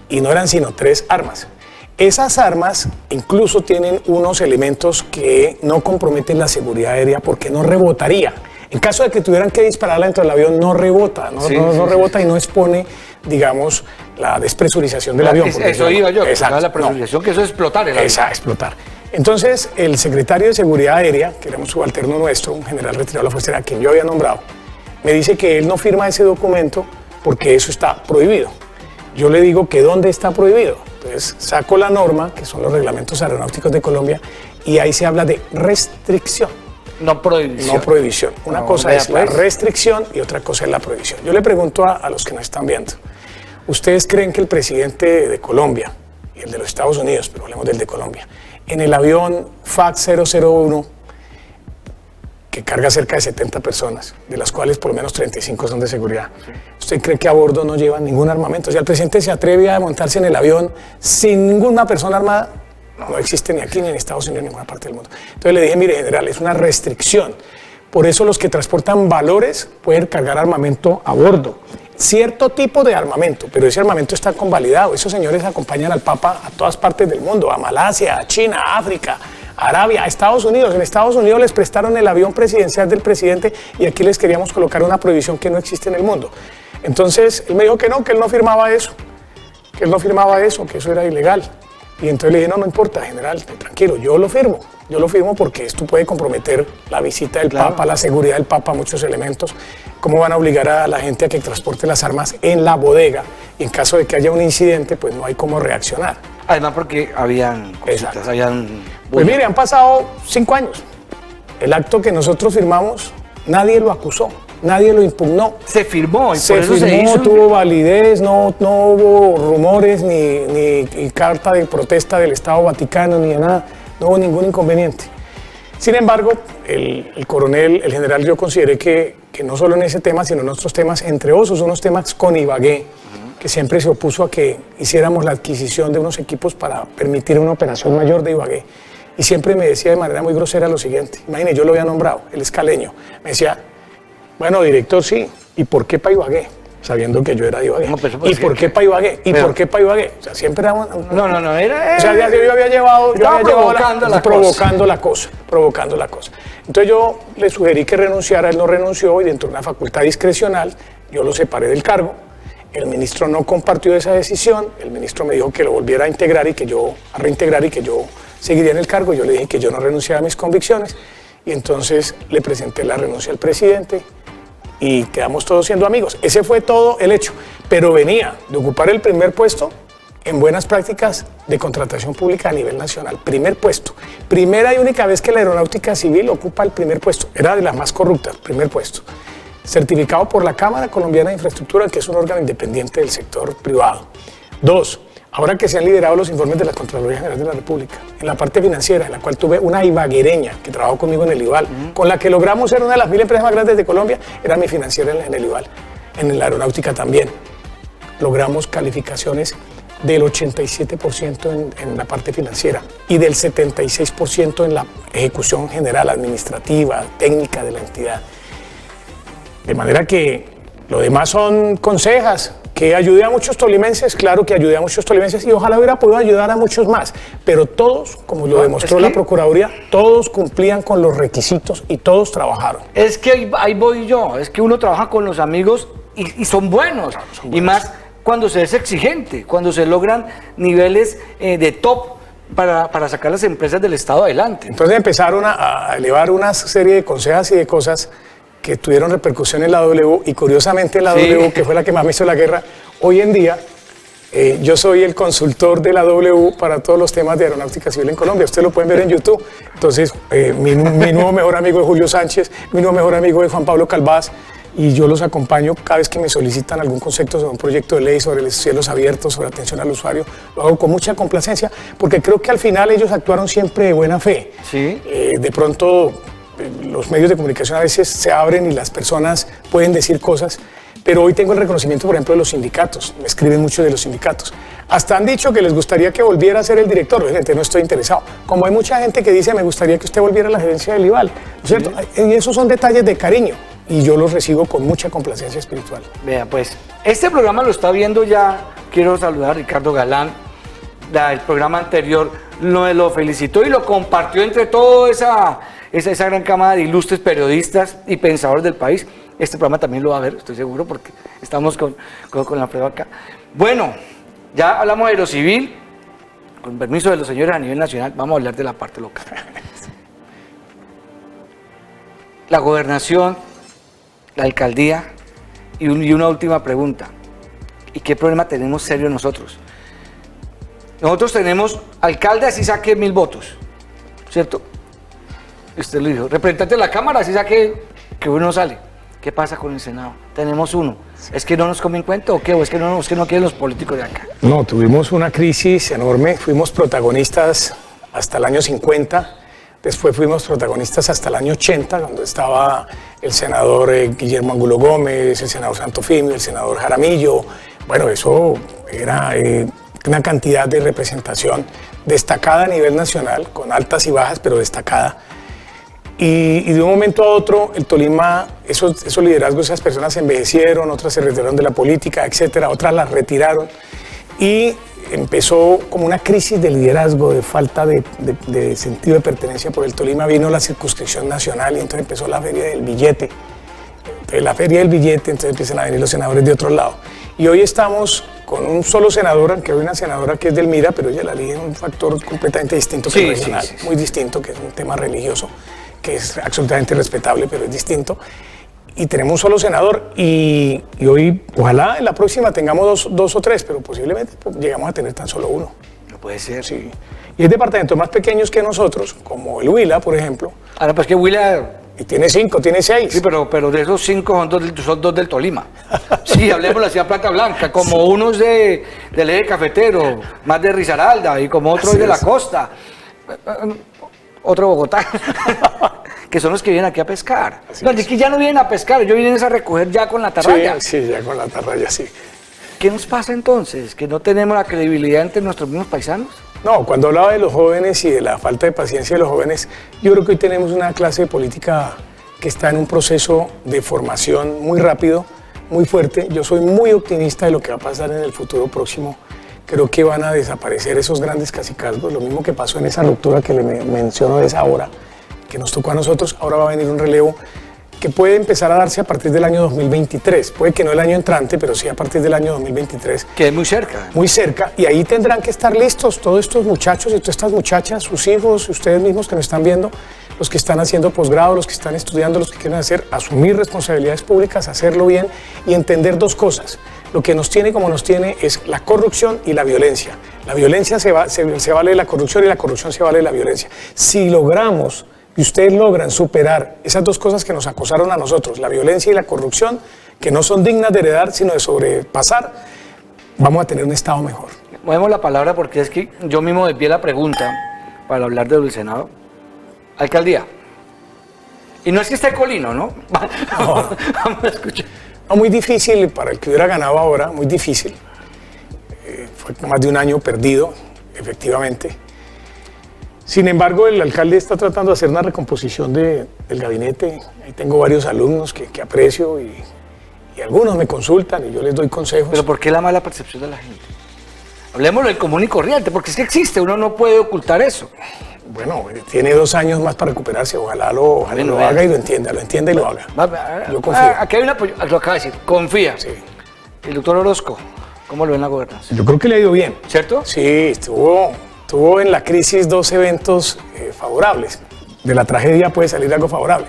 Y no eran sino 3 armas. Esas armas incluso tienen unos elementos que no comprometen la seguridad aérea porque no rebotaría. En caso de que tuvieran que dispararla dentro del avión, no rebota, no rebota y no expone, digamos, la despresurización del avión. Eso iba yo, exacto, la presurización, que eso es explotar el avión. Exacto, explotar. Entonces, el secretario de Seguridad Aérea, que era un subalterno nuestro, un general retirado de la Fuerza Aérea, a quien yo había nombrado, me dice que él no firma ese documento porque eso está prohibido. Yo le digo que ¿dónde está prohibido? Entonces, saco la norma, que son los reglamentos aeronáuticos de Colombia, y ahí se habla de restricción. No prohibición. No prohibición. Una No, cosa vea, es la pues. restricción y otra cosa es la prohibición. Yo le pregunto a los que nos están viendo, ¿ustedes creen que el presidente de Colombia y el de los Estados Unidos, pero hablemos del de Colombia, en el avión FAX 001, que carga cerca de 70 personas, de las cuales por lo menos 35 son de seguridad, ¿usted cree que a bordo no llevan ningún armamento? O sea, el presidente se atreve a montarse en el avión sin ninguna persona armada. No existe ni aquí, ni en Estados Unidos, ni en ninguna parte del mundo. Entonces le dije, mire, general, es una restricción. Por eso los que transportan valores pueden cargar armamento a bordo. Cierto tipo de armamento, pero ese armamento está convalidado. Esos señores acompañan al Papa a todas partes del mundo, a Malasia, a China, a África, a Arabia, a Estados Unidos. En Estados Unidos les prestaron el avión presidencial del presidente y aquí les queríamos colocar una prohibición que no existe en el mundo. Entonces él me dijo que él no firmaba eso, que eso era ilegal. Y entonces le dije, no importa, general, tranquilo, yo lo firmo porque esto puede comprometer la visita del Papa, la seguridad del Papa, muchos elementos. ¿Cómo van a obligar a la gente a que transporte las armas en la bodega? Y en caso de que haya un incidente, pues no hay cómo reaccionar. Además porque habían cositas, Exacto. habían... Pues mire, han pasado 5 años. El acto que nosotros firmamos, nadie lo acusó, nadie lo impugnó. Se firmó y Se por eso firmó, se hizo... tuvo validez, no hubo rumores ni carta de protesta del Estado Vaticano ni de nada, no hubo ningún inconveniente. Sin embargo, el coronel, el general, yo consideré que no solo en ese tema, sino en otros temas, entre otros unos temas con Ibagué, que siempre se opuso a que hiciéramos la adquisición de unos equipos para permitir una operación mayor de Ibagué. Y siempre me decía de manera muy grosera lo siguiente, imagínate, yo lo había nombrado, el escaleño, me decía, bueno, director, sí, ¿y por qué para Ibagué? Sabiendo que yo era de Ibagué. No, pero ¿Y por qué para Ibagué? ¿Y por qué para Ibagué? O sea, siempre era... No, era... O sea, yo había llevado... provocando la cosa. Provocando la cosa. Entonces yo le sugerí que renunciara, él no renunció y dentro de una facultad discrecional yo lo separé del cargo. El ministro no compartió esa decisión, el ministro me dijo que lo volviera a reintegrar y que yo seguiría en el cargo. Yo le dije que yo no renunciaba a mis convicciones y entonces le presenté la renuncia al presidente y quedamos todos siendo amigos. Ese fue todo el hecho, pero venía de ocupar el primer puesto en buenas prácticas de contratación pública a nivel nacional. Primer puesto. Primera y única vez que la aeronáutica civil ocupa el primer puesto. Era de las más corruptas, primer puesto. Certificado por la Cámara Colombiana de Infraestructura, que es un órgano independiente del sector privado. 2. Ahora que se han liderado los informes de la Contraloría General de la República, en la parte financiera, en la cual tuve una ibaguereña que trabajó conmigo en el IVAL, con la que logramos ser una de las 1000 empresas más grandes de Colombia, era mi financiera en el IVAL, en la aeronáutica también. Logramos calificaciones del 87% en la parte financiera y del 76% en la ejecución general, administrativa, técnica de la entidad. De manera que lo demás son consejas. Que ayudé a muchos tolimenses, claro que ayudé a muchos tolimenses y ojalá hubiera podido ayudar a muchos más, pero todos, como lo demostró la Procuraduría, todos cumplían con los requisitos y todos trabajaron. Es que ahí voy yo, es que uno trabaja con los amigos y son buenos, y más cuando se es exigente, cuando se logran niveles de top para sacar las empresas del Estado adelante. Entonces empezaron a elevar una serie de consejas y de cosas que tuvieron repercusión en la W, y curiosamente la W, que fue la que más me hizo la guerra, hoy en día Yo soy el consultor de la W para todos los temas de aeronáutica civil en Colombia. Ustedes lo pueden ver en YouTube. Entonces, mi nuevo mejor amigo es Julio Sánchez, mi nuevo mejor amigo es Juan Pablo Calvás, y yo los acompaño cada vez que me solicitan algún concepto sobre un proyecto de ley, sobre los cielos abiertos, sobre atención al usuario. Lo hago con mucha complacencia, porque creo que al final ellos actuaron siempre de buena fe. Sí. De pronto, los medios de comunicación a veces se abren y las personas pueden decir cosas, pero hoy tengo el reconocimiento, por ejemplo, de los sindicatos. Me escriben mucho de los sindicatos. Hasta han dicho que les gustaría que volviera a ser el director. Gente, no estoy interesado. Como hay mucha gente que dice, me gustaría que usted volviera a la gerencia del IVAL, ¿cierto? Y esos son detalles de cariño, y yo los recibo con mucha complacencia espiritual. Vea, pues, este programa lo está viendo ya. Quiero saludar a Ricardo Galán. El programa anterior lo felicitó y lo compartió entre toda esa gran cámara de ilustres periodistas y pensadores del país. Este programa también lo va a ver, estoy seguro, porque estamos con la prueba acá. Bueno, ya hablamos de Aerocivil. Con permiso de los señores a nivel nacional, vamos a hablar de la parte local. La gobernación, la alcaldía, y una última pregunta. ¿Y qué problema tenemos serio nosotros? Nosotros tenemos alcalde, así saque 1000 votos, ¿cierto? Usted lo dijo. Representante de la Cámara, así saque que uno sale. ¿Qué pasa con el Senado? Tenemos uno. ¿Es que no nos comen cuenta o qué? ¿O es que no quieren los políticos de acá? No, tuvimos una crisis enorme. Fuimos protagonistas hasta el año 50. Después fuimos protagonistas hasta el año 80, cuando estaba el senador Guillermo Angulo Gómez, el senador Santofimio, el senador Jaramillo. Bueno, eso era una cantidad de representación destacada a nivel nacional, con altas y bajas, pero destacada. Y de un momento a otro, el Tolima, esos liderazgos, esas personas se envejecieron, otras se retiraron de la política, etcétera, otras las retiraron. Y empezó como una crisis de liderazgo, de falta de sentido de pertenencia por el Tolima. Vino la circunscripción nacional y entonces empezó la feria del billete. Entonces, la feria del billete, entonces empiezan a venir los senadores de otro lado. Y hoy estamos con un solo senador, aunque hay una senadora que es del MIRA, pero ella la elige en un factor completamente distinto que el regional, muy distinto, que es un tema religioso, que es absolutamente respetable, pero es distinto. Y tenemos un solo senador y hoy, ojalá en la próxima tengamos dos o tres, pero posiblemente llegamos a tener tan solo uno. No puede ser. Sí. Y hay departamentos más pequeños que nosotros, como el Huila, por ejemplo. Ahora, pues que Huila... Y tiene 5, tiene 6. Sí, pero de esos 5 son dos del Tolima. Sí, hablemos de la ciudad Plata Blanca, como unos del eje cafetero, más de Risaralda, y como otros de la costa. Otro Bogotá. Que son los que vienen aquí a pescar. No, es que ya no vienen a pescar, ellos vienen a recoger ya con la atarraya. Sí, ya con la atarraya, sí. ¿Qué nos pasa entonces? ¿Que no tenemos la credibilidad entre nuestros mismos paisanos? No, cuando hablaba de los jóvenes y de la falta de paciencia de los jóvenes, yo creo que hoy tenemos una clase de política que está en un proceso de formación muy rápido, muy fuerte. Yo soy muy optimista de lo que va a pasar en el futuro próximo. Creo que van a desaparecer esos grandes cacicazgos, lo mismo que pasó en esa ruptura que le menciono de esa hora, que nos tocó a nosotros. Ahora va a venir un relevo que puede empezar a darse a partir del año 2023. Puede que no el año entrante, pero sí a partir del año 2023. Que es muy cerca. Muy cerca. Y ahí tendrán que estar listos todos estos muchachos y todas estas muchachas, sus hijos, ustedes mismos que nos están viendo, los que están haciendo posgrado, los que están estudiando, los que quieren hacer, asumir responsabilidades públicas, hacerlo bien y entender dos cosas. Lo que nos tiene como nos tiene es la corrupción y la violencia. La violencia se vale de la corrupción y la corrupción se vale de la violencia. Si logramos y ustedes logran superar esas dos cosas que nos acosaron a nosotros, la violencia y la corrupción, que no son dignas de heredar, sino de sobrepasar, vamos a tener un Estado mejor. Movemos la palabra porque es que yo mismo desvié la pregunta para hablar del Senado. Alcaldía. Y no es que esté Colino, ¿no? No. Vamos a escuchar. No, muy difícil para el que hubiera ganado ahora, muy difícil. Fue más de un año perdido, efectivamente. Sin embargo, el alcalde está tratando de hacer una recomposición del gabinete. Ahí tengo varios alumnos que aprecio y algunos me consultan y yo les doy consejos. ¿Pero por qué la mala percepción de la gente? Hablemoslo del común y corriente, porque es que existe, uno no puede ocultar eso. Bueno, tiene 2 años más para recuperarse, ojalá lo haga y lo entienda y lo haga. Yo confío. Aquí hay lo acaba de decir, confía. Sí. El doctor Orozco, ¿cómo lo ven la gobernación? Yo creo que le ha ido bien. ¿Cierto? Sí, tuvo en la crisis 2 eventos favorables. De la tragedia puede salir algo favorable.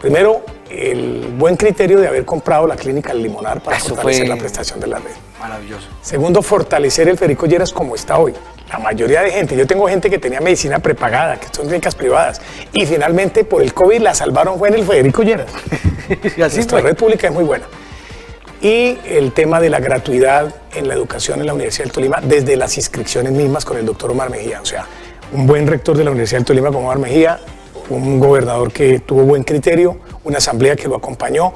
Primero, el buen criterio de haber comprado la clínica El Limonar para fortalecer la prestación de la red. Maravilloso. Segundo, fortalecer el Federico Lleras como está hoy. La mayoría de gente, yo tengo gente que tenía medicina prepagada, que son clínicas privadas, y finalmente por el COVID la salvaron fue en el Federico Lleras. Y así Nuestra fue. red pública es muy buena. Y el tema de la gratuidad en la educación en la Universidad del Tolima, desde las inscripciones mismas con el doctor Omar Mejía. O sea, un buen rector de la Universidad del Tolima como Omar Mejía, un gobernador que tuvo buen criterio, una asamblea que lo acompañó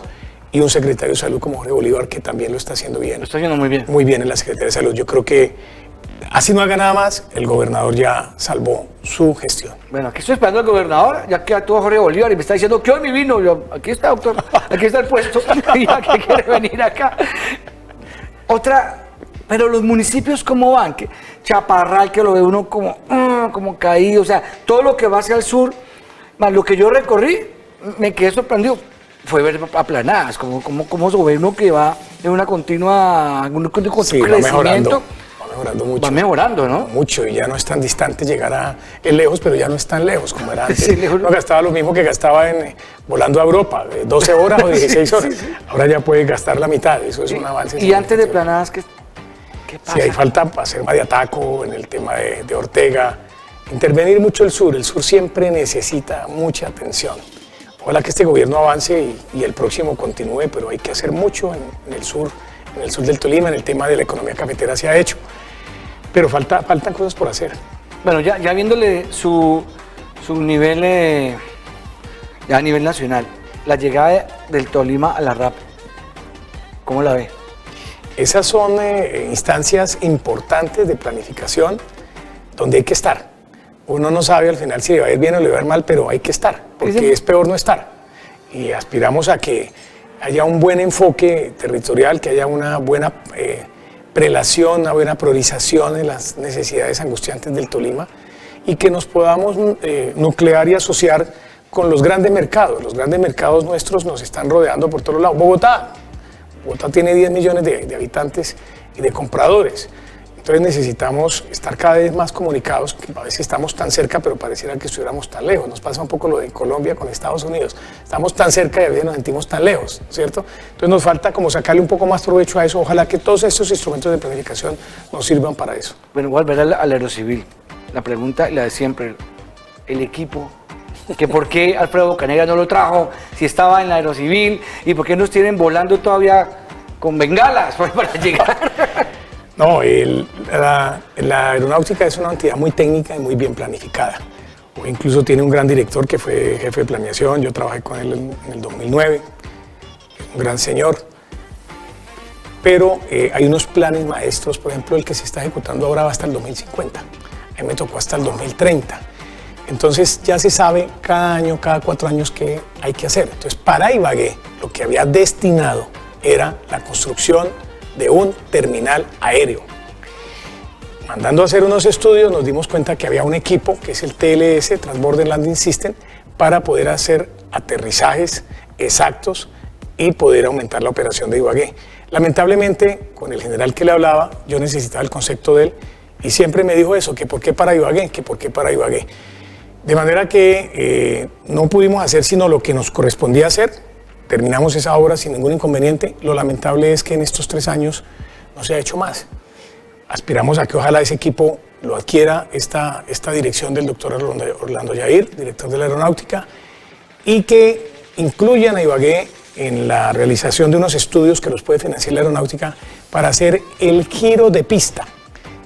y un secretario de salud como Jorge Bolívar que también lo está haciendo bien. Lo está haciendo muy bien. Muy bien en la Secretaría de Salud. Yo creo que así no haga nada más, el gobernador ya salvó su gestión. Bueno, aquí estoy esperando al gobernador, ya que actuó Jorge Bolívar y me está diciendo, ¿qué hoy mi vino? Yo, aquí está, doctor, aquí está el puesto, ya que quiere venir acá. Otra, pero los municipios, ¿cómo van? Que Chaparral, que lo ve uno como caído, o sea, todo lo que va hacia el sur, más lo que yo recorrí, me quedé sorprendido. Fue ver aplanadas, como se ve uno que va en una continua, Sí, va mejorando. Va mejorando mucho. Va mejorando, ¿no? Mucho, y ya no es tan distante llegar es lejos, pero ya no es tan lejos como era antes. Sí, lejos. No gastaba lo mismo que gastaba volando a Europa, 12 horas o 16 horas. Sí. Ahora ya puede gastar la mitad, eso es un avance. Y antes de planadas, ¿qué pasa? Sí, hay falta hacer Madiataco, en el tema de Ortega, intervenir mucho el sur siempre necesita mucha atención. Ojalá que este gobierno avance y el próximo continúe, pero hay que hacer mucho en el sur del Tolima, en el tema de la economía cafetera se ha hecho, pero faltan cosas por hacer. Bueno, ya viéndole su nivel, ya a nivel nacional, la llegada del Tolima a la RAP, ¿cómo la ve? Esas son instancias importantes de planificación donde hay que estar. Uno no sabe al final si le va a ir bien o le va a ir mal, pero hay que estar, porque es peor no estar. Y aspiramos a que haya un buen enfoque territorial, que haya una buena prelación, una buena priorización de las necesidades angustiantes del Tolima y que nos podamos nuclear y asociar con los grandes mercados. Los grandes mercados nuestros nos están rodeando por todos lados. Bogotá tiene 10 millones de habitantes y de compradores. Entonces necesitamos estar cada vez más comunicados, que a veces estamos tan cerca, pero pareciera que estuviéramos tan lejos. Nos pasa un poco lo de Colombia con Estados Unidos. Estamos tan cerca y a veces nos sentimos tan lejos, ¿cierto? Entonces nos falta como sacarle un poco más provecho a eso. Ojalá que todos estos instrumentos de planificación nos sirvan para eso. Bueno, voy a volver al Aerocivil. La pregunta, la de siempre, el equipo, que por qué Alfredo Bocanegra no lo trajo, si estaba en la Aerocivil, y por qué nos tienen volando todavía con bengalas para llegar. No, la aeronáutica es una entidad muy técnica y muy bien planificada. O incluso tiene un gran director que fue jefe de planeación, yo trabajé con él en el 2009, un gran señor. Pero hay unos planes maestros, por ejemplo, el que se está ejecutando ahora va hasta el 2050. A mí me tocó hasta el 2030. Entonces ya se sabe cada año, cada 4 años qué hay que hacer. Entonces para Ibagué lo que había destinado era la construcción de un terminal aéreo. Mandando a hacer unos estudios nos dimos cuenta que había un equipo que es el TLS, Transborder Landing System, para poder hacer aterrizajes exactos y poder aumentar la operación de Ibagué. Lamentablemente, con el general que le hablaba, yo necesitaba el concepto de él y siempre me dijo eso, que por qué para Ibagué, que por qué para Ibagué. De manera que no pudimos hacer sino lo que nos correspondía hacer. Terminamos esa obra sin ningún inconveniente. Lo lamentable es que en estos 3 años no se ha hecho más. Aspiramos a que ojalá ese equipo lo adquiera esta dirección del doctor Orlando Yair, director de la aeronáutica, y que incluyan a Ibagué en la realización de unos estudios que los puede financiar la aeronáutica para hacer el giro de pista,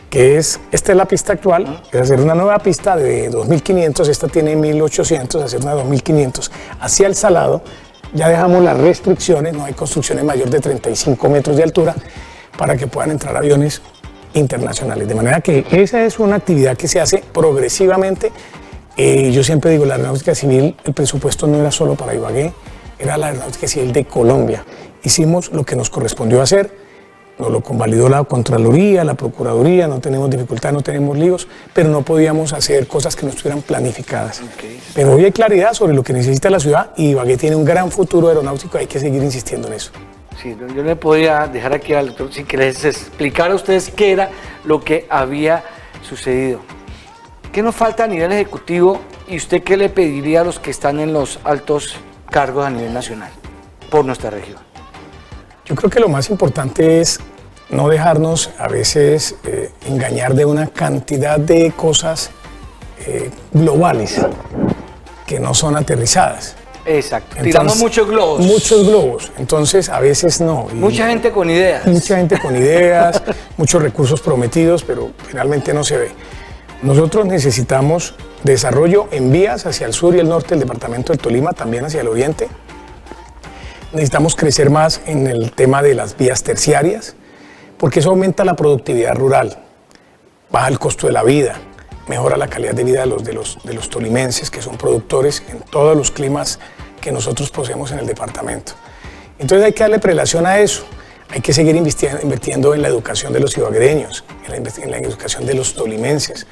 que esta es la pista actual, es hacer una nueva pista de 2.500, esta tiene 1.800, hacer una de 2.500 hacia el Salado. Ya dejamos las restricciones, no hay construcciones mayor de 35 metros de altura para que puedan entrar aviones internacionales. De manera que esa es una actividad que se hace progresivamente. Yo siempre digo, la aeronáutica civil, el presupuesto no era solo para Ibagué, era la aeronáutica civil de Colombia. Hicimos lo que nos correspondió hacer, nos lo convalidó la Contraloría, la Procuraduría, no tenemos dificultad, no tenemos líos, pero no podíamos hacer cosas que no estuvieran planificadas. Pero hoy hay claridad sobre lo que necesita la ciudad y Ibagué tiene un gran futuro aeronáutico, hay que seguir insistiendo en eso. Sí, yo no podía dejar aquí al doctor sin que les explicara a ustedes qué era lo que había sucedido. ¿Qué nos falta a nivel ejecutivo y usted qué le pediría a los que están en los altos cargos a nivel nacional por nuestra región? Yo creo que lo más importante es no dejarnos a veces engañar de una cantidad de cosas globales que no son aterrizadas. Exacto. Entonces, tiramos muchos globos. Muchos globos, entonces a veces no. Y mucha gente con ideas. Mucha gente con ideas, muchos recursos prometidos, pero finalmente no se ve. Nosotros necesitamos desarrollo en vías hacia el sur y el norte del departamento del Tolima, también hacia el oriente. Necesitamos crecer más en el tema de las vías terciarias, porque eso aumenta la productividad rural, baja el costo de la vida, mejora la calidad de vida de los tolimenses, que son productores en todos los climas que nosotros poseemos en el departamento. Entonces hay que darle prelación a eso. Hay que seguir invirtiendo en la educación de los ibaguereños, en la educación de los tolimenses.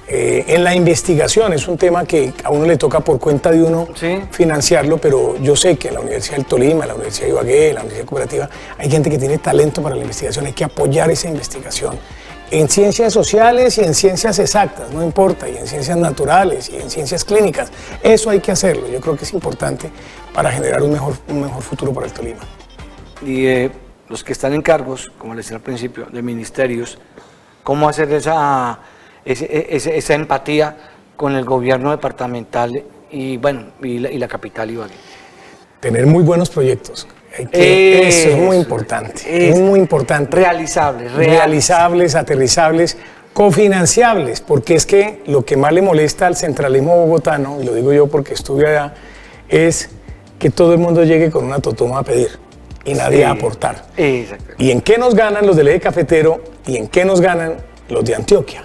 En la investigación es un tema que a uno le toca por cuenta de uno financiarlo, pero yo sé que en la Universidad del Tolima, en la Universidad de Ibagué, en la Universidad Cooperativa, hay gente que tiene talento para la investigación, hay que apoyar esa investigación. En ciencias sociales y en ciencias exactas, no importa, y en ciencias naturales y en ciencias clínicas, eso hay que hacerlo. Yo creo que es importante para generar un mejor futuro para el Tolima. Y los que están en cargos, como les decía al principio, de ministerios, ¿cómo hacer esa empatía con el gobierno departamental y la capital Ibagué? Tener muy buenos proyectos. Eso es muy importante. Es muy importante. Realizables, aterrizables, cofinanciables, porque es que lo que más le molesta al centralismo bogotano, y lo digo yo porque estuve allá, es que todo el mundo llegue con una totoma a pedir y nadie a aportar. Exacto. ¿Y en qué nos ganan los del eje cafetero y en qué nos ganan los de Antioquia?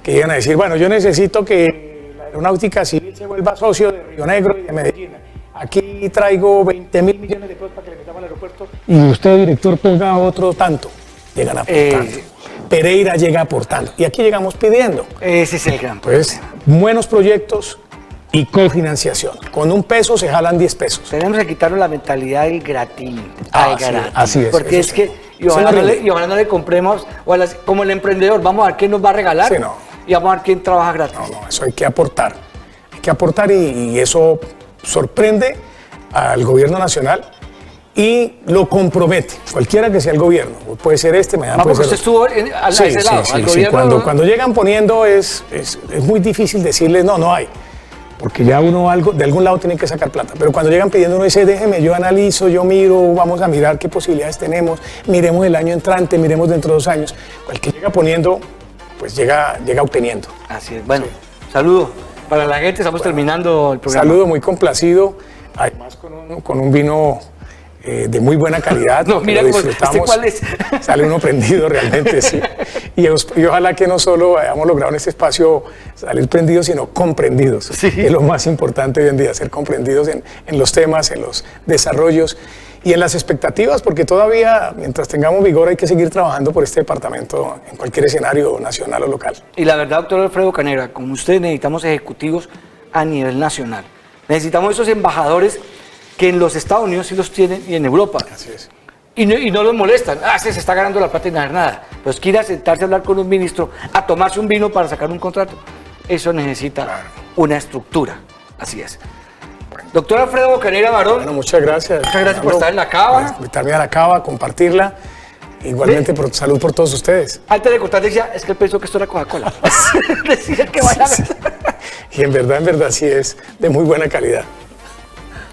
Que llegan a decir, bueno, yo necesito que la aeronáutica civil se vuelva socio de Río Negro y de Medellín. Aquí traigo 20.000 millones de pesos para que le metamos al aeropuerto. Y usted, director, ponga otro tanto. Llegan aportando. Pereira llega aportando. Y aquí llegamos pidiendo. Ese es el gran pues, buenos proyectos y cofinanciación. Con un peso se jalan 10 pesos. Tenemos que quitarnos la mentalidad del gratín. Así es. Porque es que, y ojalá no le compremos, como el emprendedor, vamos a ver quién nos va a regalar. Sí, no. Y vamos a ver quién trabaja gratis. No, eso hay que aportar. Hay que aportar y eso sorprende al gobierno nacional y lo compromete, cualquiera que sea el gobierno. Puede ser mañana puede ser usted estuvo a ese lado, al gobierno. Cuando llegan poniendo es muy difícil decirles no hay, porque ya uno de algún lado tiene que sacar plata. Pero cuando llegan pidiendo uno dice, déjeme, yo analizo, yo miro, vamos a mirar qué posibilidades tenemos, miremos el año entrante, miremos dentro de 2 años. Cualquiera llega poniendo, pues llega obteniendo. Así es. Bueno, saludo para la gente, estamos terminando el programa. Saludo, muy complacido, además con un vino de muy buena calidad. No, mira, ¿cuál es? Sale uno prendido realmente, sí. Y ojalá que no solo hayamos logrado en este espacio salir prendidos, sino comprendidos. Sí. Es lo más importante hoy en día, ser comprendidos en los temas, en los desarrollos y en las expectativas, porque todavía, mientras tengamos vigor, hay que seguir trabajando por este departamento en cualquier escenario nacional o local. Y la verdad, doctor Alfredo Bocanegra, como usted, necesitamos ejecutivos a nivel nacional. Necesitamos esos embajadores que en los Estados Unidos sí los tienen y en Europa. Así es. Y no los molestan. Se está ganando la plata y no hacer nada. Pues quiere sentarse a hablar con un ministro, a tomarse un vino para sacar un contrato. Eso necesita una estructura. Así es. Doctor Alfredo Bocanegra Barón. Bueno, muchas gracias. Muchas gracias por estar en la cava. Por invitarme a la cava, compartirla. Igualmente, salud por todos ustedes. Antes de cortar, decía, es que él pensó que esto era Coca-Cola. Decía que vaya a ver. Y en verdad sí es de muy buena calidad.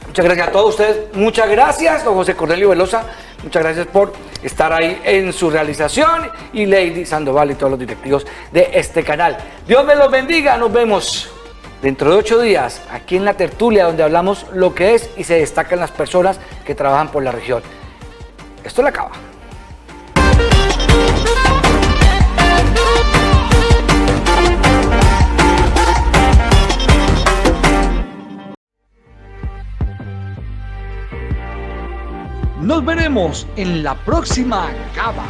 Muchas gracias a todos ustedes. Muchas gracias, don José Cornelio Velosa. Muchas gracias por estar ahí en su realización. Y Lady Sandoval y todos los directivos de este canal. Dios me los bendiga. Nos vemos dentro de 8 días aquí en La Tertulia, donde hablamos lo que es y se destacan las personas que trabajan por la región. Esto es La Cava. Nos veremos en la próxima Cava.